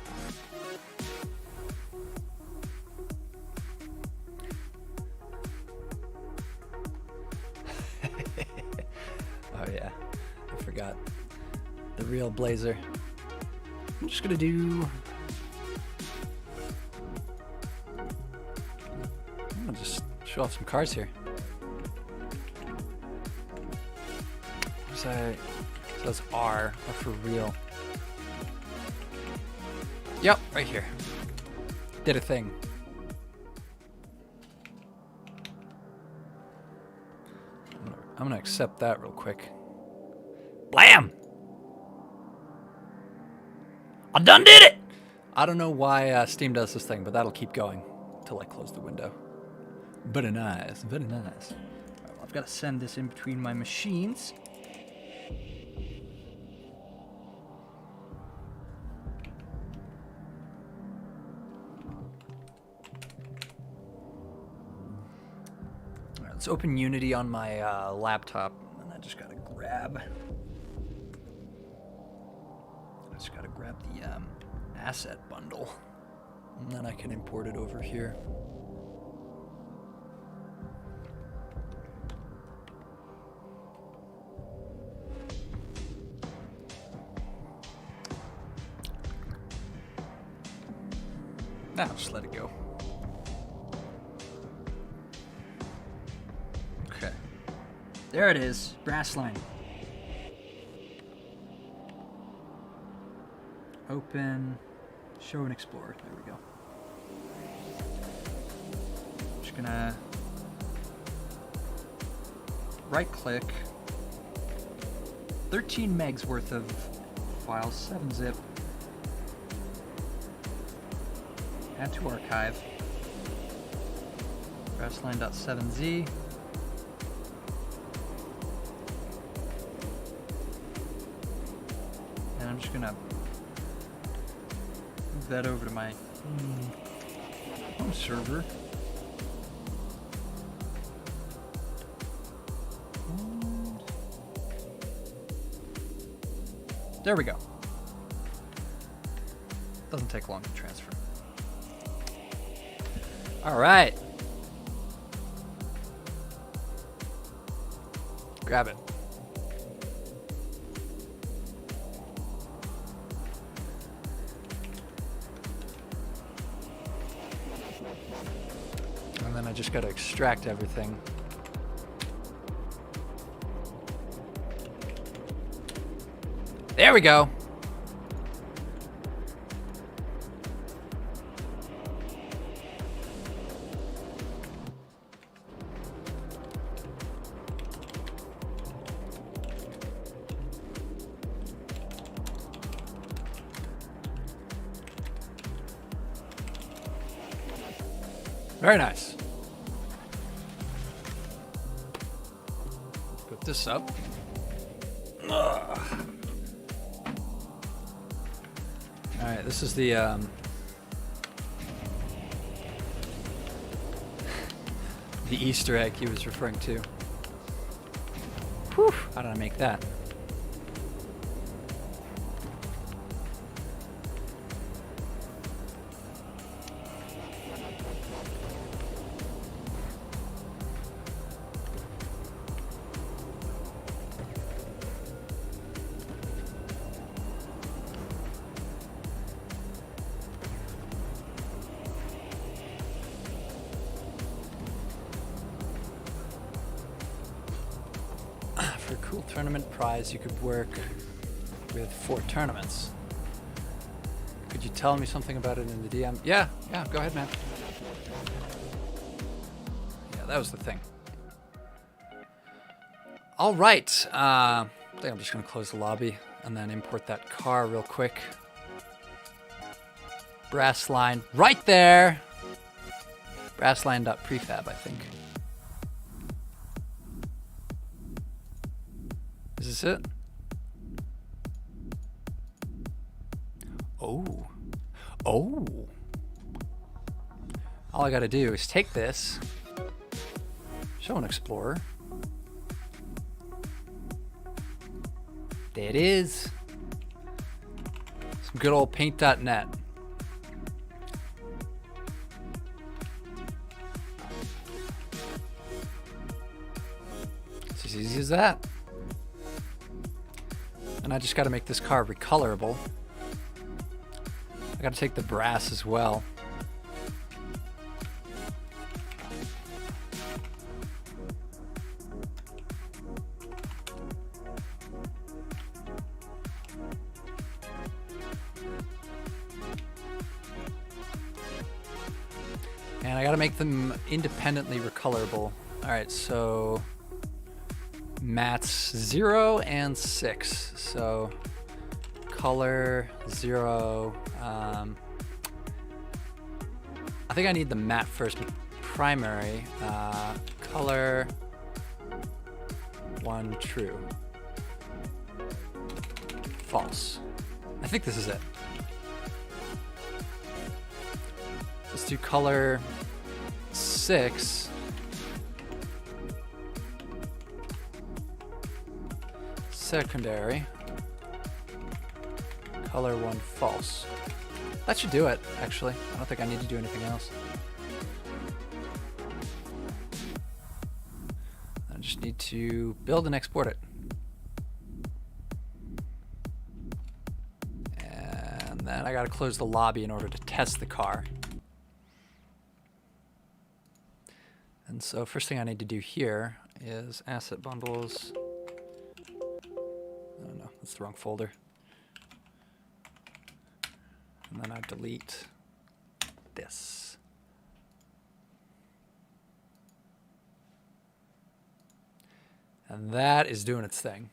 Oh yeah, I forgot. The real Blazer. I'm just gonna do. I'm gonna just show off some cars here. So those are for real. Yep, right here. Did a thing. I'm gonna accept that real quick. Blam! I done did it! I don't know why Steam does this thing, but that'll keep going until I close the window. Very nice, very nice. Right, well, I've got to send this in between my machines. All right, let's open Unity on my laptop, and I just got to grab. The asset bundle, and then I can import it over here. Now just let it go. Okay, there it is, brass line. Open, show and explore. There we go. Just gonna right click. 13 megs worth of files, 7-zip. Add to archive. Brassline.7z. And I'm just gonna that over to my home server. There we go. Doesn't take long to transfer. All right. Grab it. And then I just got to extract everything. There we go. Very nice. Put this up. Ugh. All right, this is the Easter egg he was referring to. Whew, how did I make that? For a cool tournament prize, you could work with 4 tournaments. Could you tell me something about it in the DM? Yeah, go ahead, man. Yeah, that was the thing. All right. I think I'm just going to close the lobby and then import that car real quick. Brass line right there. Brassline.prefab, I think. Is this it? Oh. All I gotta do is take this, show an explorer. There it is. Some good old paint.net. It's as easy as that. And I just got to make this car recolorable. I got to take the brass as well. And I got to make them independently recolorable. All right, so mats 0 and 6. So color 0. I think I need the matte first, but primary. Color 1 true. False. I think this is it. Let's do color 6. Secondary. Color 1 false. That should do it, actually. I don't think I need to do anything else. I just need to build and export it. And then I gotta close the lobby in order to test the car. And so first thing I need to do here is asset bundles. Oh no, that's the wrong folder. And then I delete this. And that is doing its thing.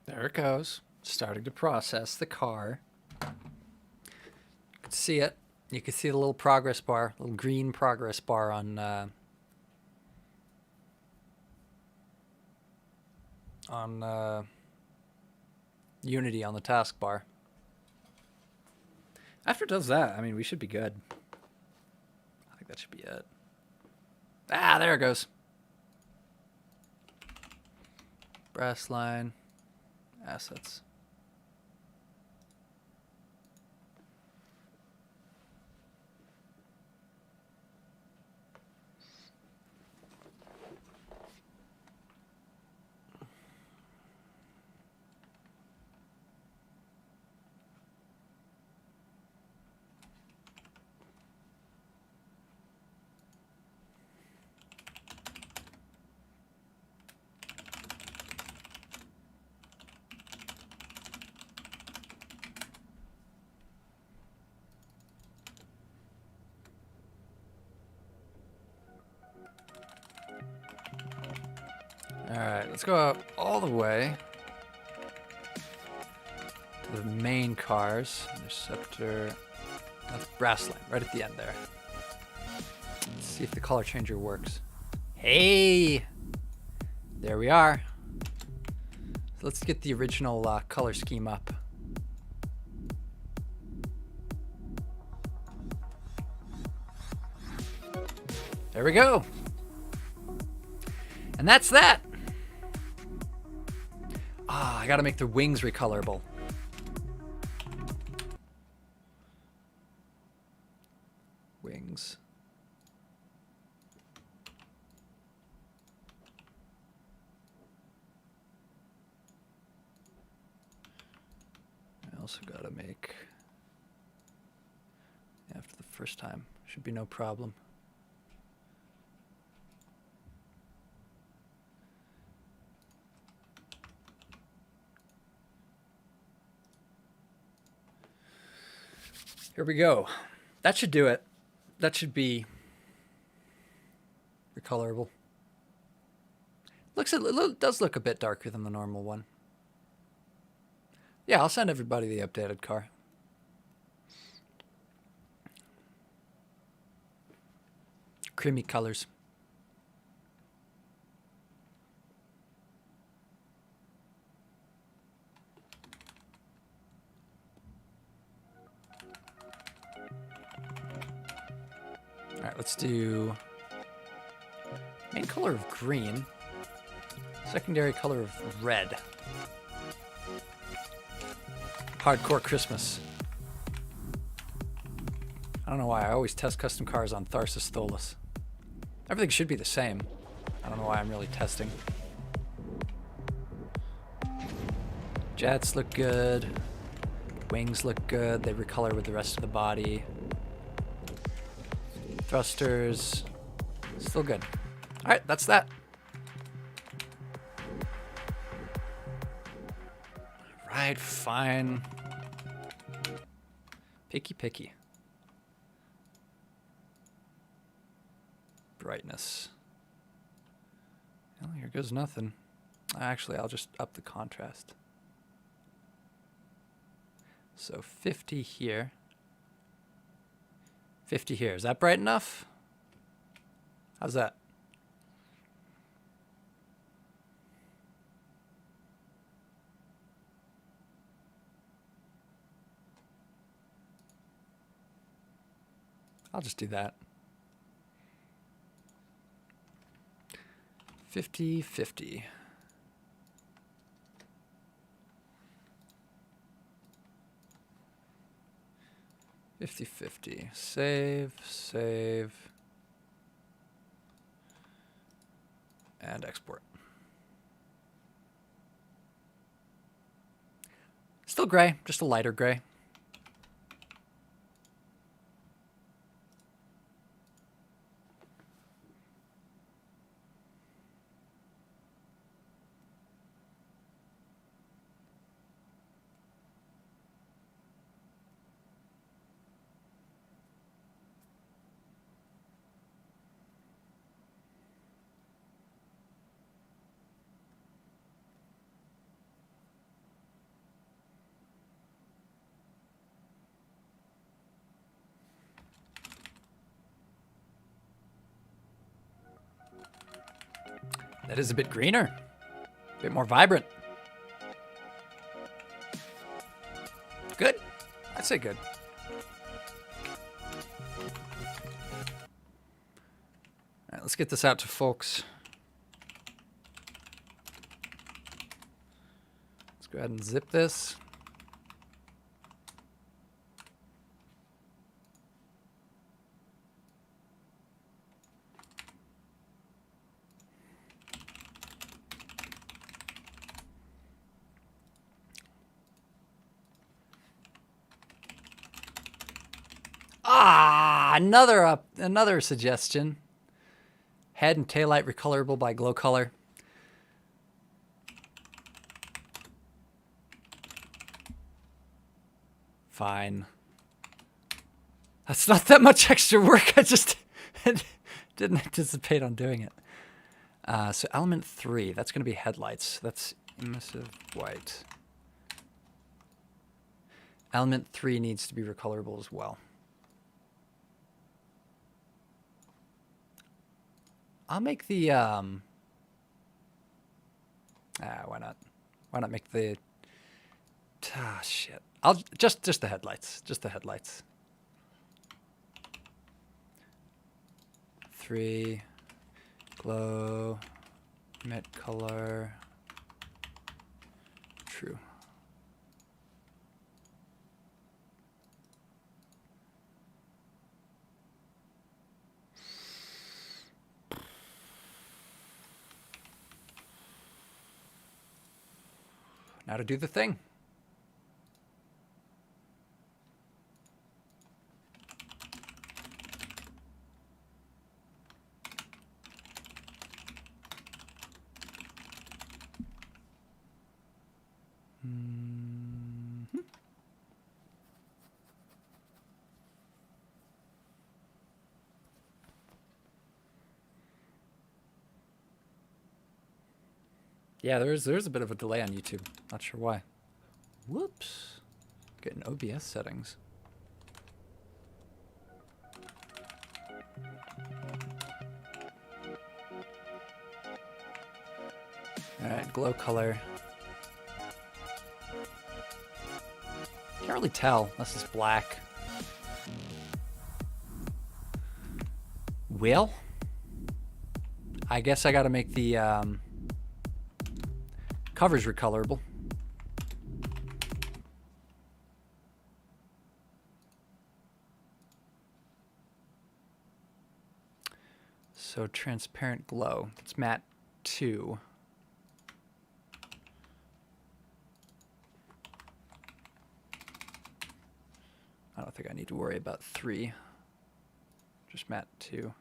There it goes, starting to process the car. You can see it. You can see the little progress bar, little green progress bar on Unity on the taskbar. After it does that, I mean, we should be good. I think that should be it. Ah, there it goes. Brass line. Assets. Alright, let's go out all the way to the main cars. Interceptor. That's brass line, right at the end there. Let's see if the color changer works. Hey! There we are. So let's get the original color scheme up. There we go. And that's that. Ah, I gotta make the wings recolorable. Wings. I also gotta make, after the first time, should be no problem. Here we go. That should do it. That should be recolorable. Does look a bit darker than the normal one. Yeah, I'll send everybody the updated car. Creamy colors. All right, let's do Main color of green. Secondary color of red. Hardcore Christmas. I don't know why I always test custom cars on Tharsis Tholis. Everything should be the same. I don't know why I'm really testing. Jets look good. Wings look good. They recolor with the rest of the body. Thrusters. Still good. Alright, that's that. Right, fine. Picky. Brightness. Well, here goes nothing. Actually, I'll just up the contrast. So 50 here. 50 here. Is that bright enough? How's that? I'll just do that. 50, 50. Save. And export. Still gray, just a lighter gray. That is a bit greener, a bit more vibrant. Good. I'd say good. All right, let's get this out to folks. Let's go ahead and zip this. Another suggestion. Head and taillight recolorable by glow color. Fine. That's not that much extra work. I just didn't anticipate on doing it. So element 3, that's going to be headlights. That's emissive white. Element 3 needs to be recolorable as well. I'll make the why not? Why not make the shit. I'll just the headlights. Just the headlights. 3 glow emit color true. Now to do the thing. Yeah, there's a bit of a delay on YouTube. Not sure why. Whoops. Getting OBS settings. All right, glow color. Can't really tell unless it's black. Well, I guess I got to make the covers recolorable. So transparent glow. It's matte 2. I don't think I need to worry about 3. Just matte 2.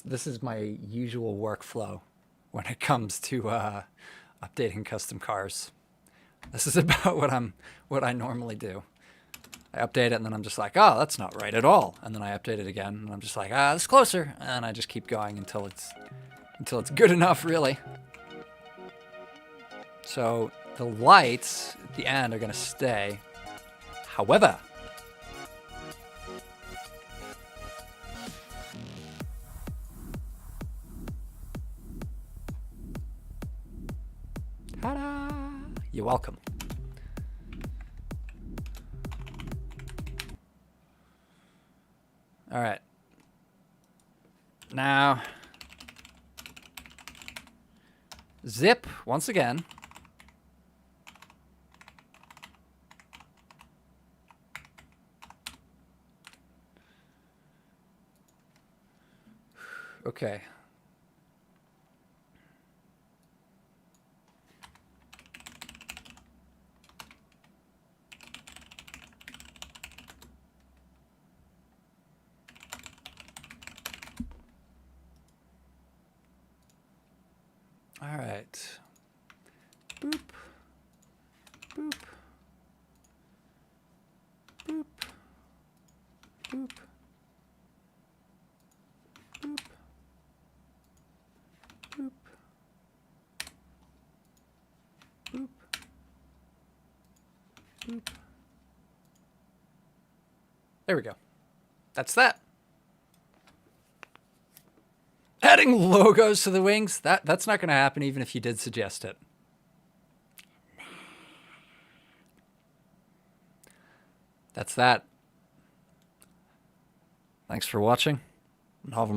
This is my usual workflow when it comes to updating custom cars. This is about what I normally do. I update it and then I'm just like, oh, that's not right at all. And then I update it again and I'm just like, ah, it's closer. And I just keep going until it's good enough, really. So the lights at the end are gonna stay. However, ta-da! You're welcome. All right. Now, zip once again. Okay. All right. Boop. Boop. Boop. Boop. Boop. Boop. Boop. Boop. There we go. That's that. Adding logos to the wings, that's not going to happen even if you did suggest it. That's that. Thanks for watching. Have a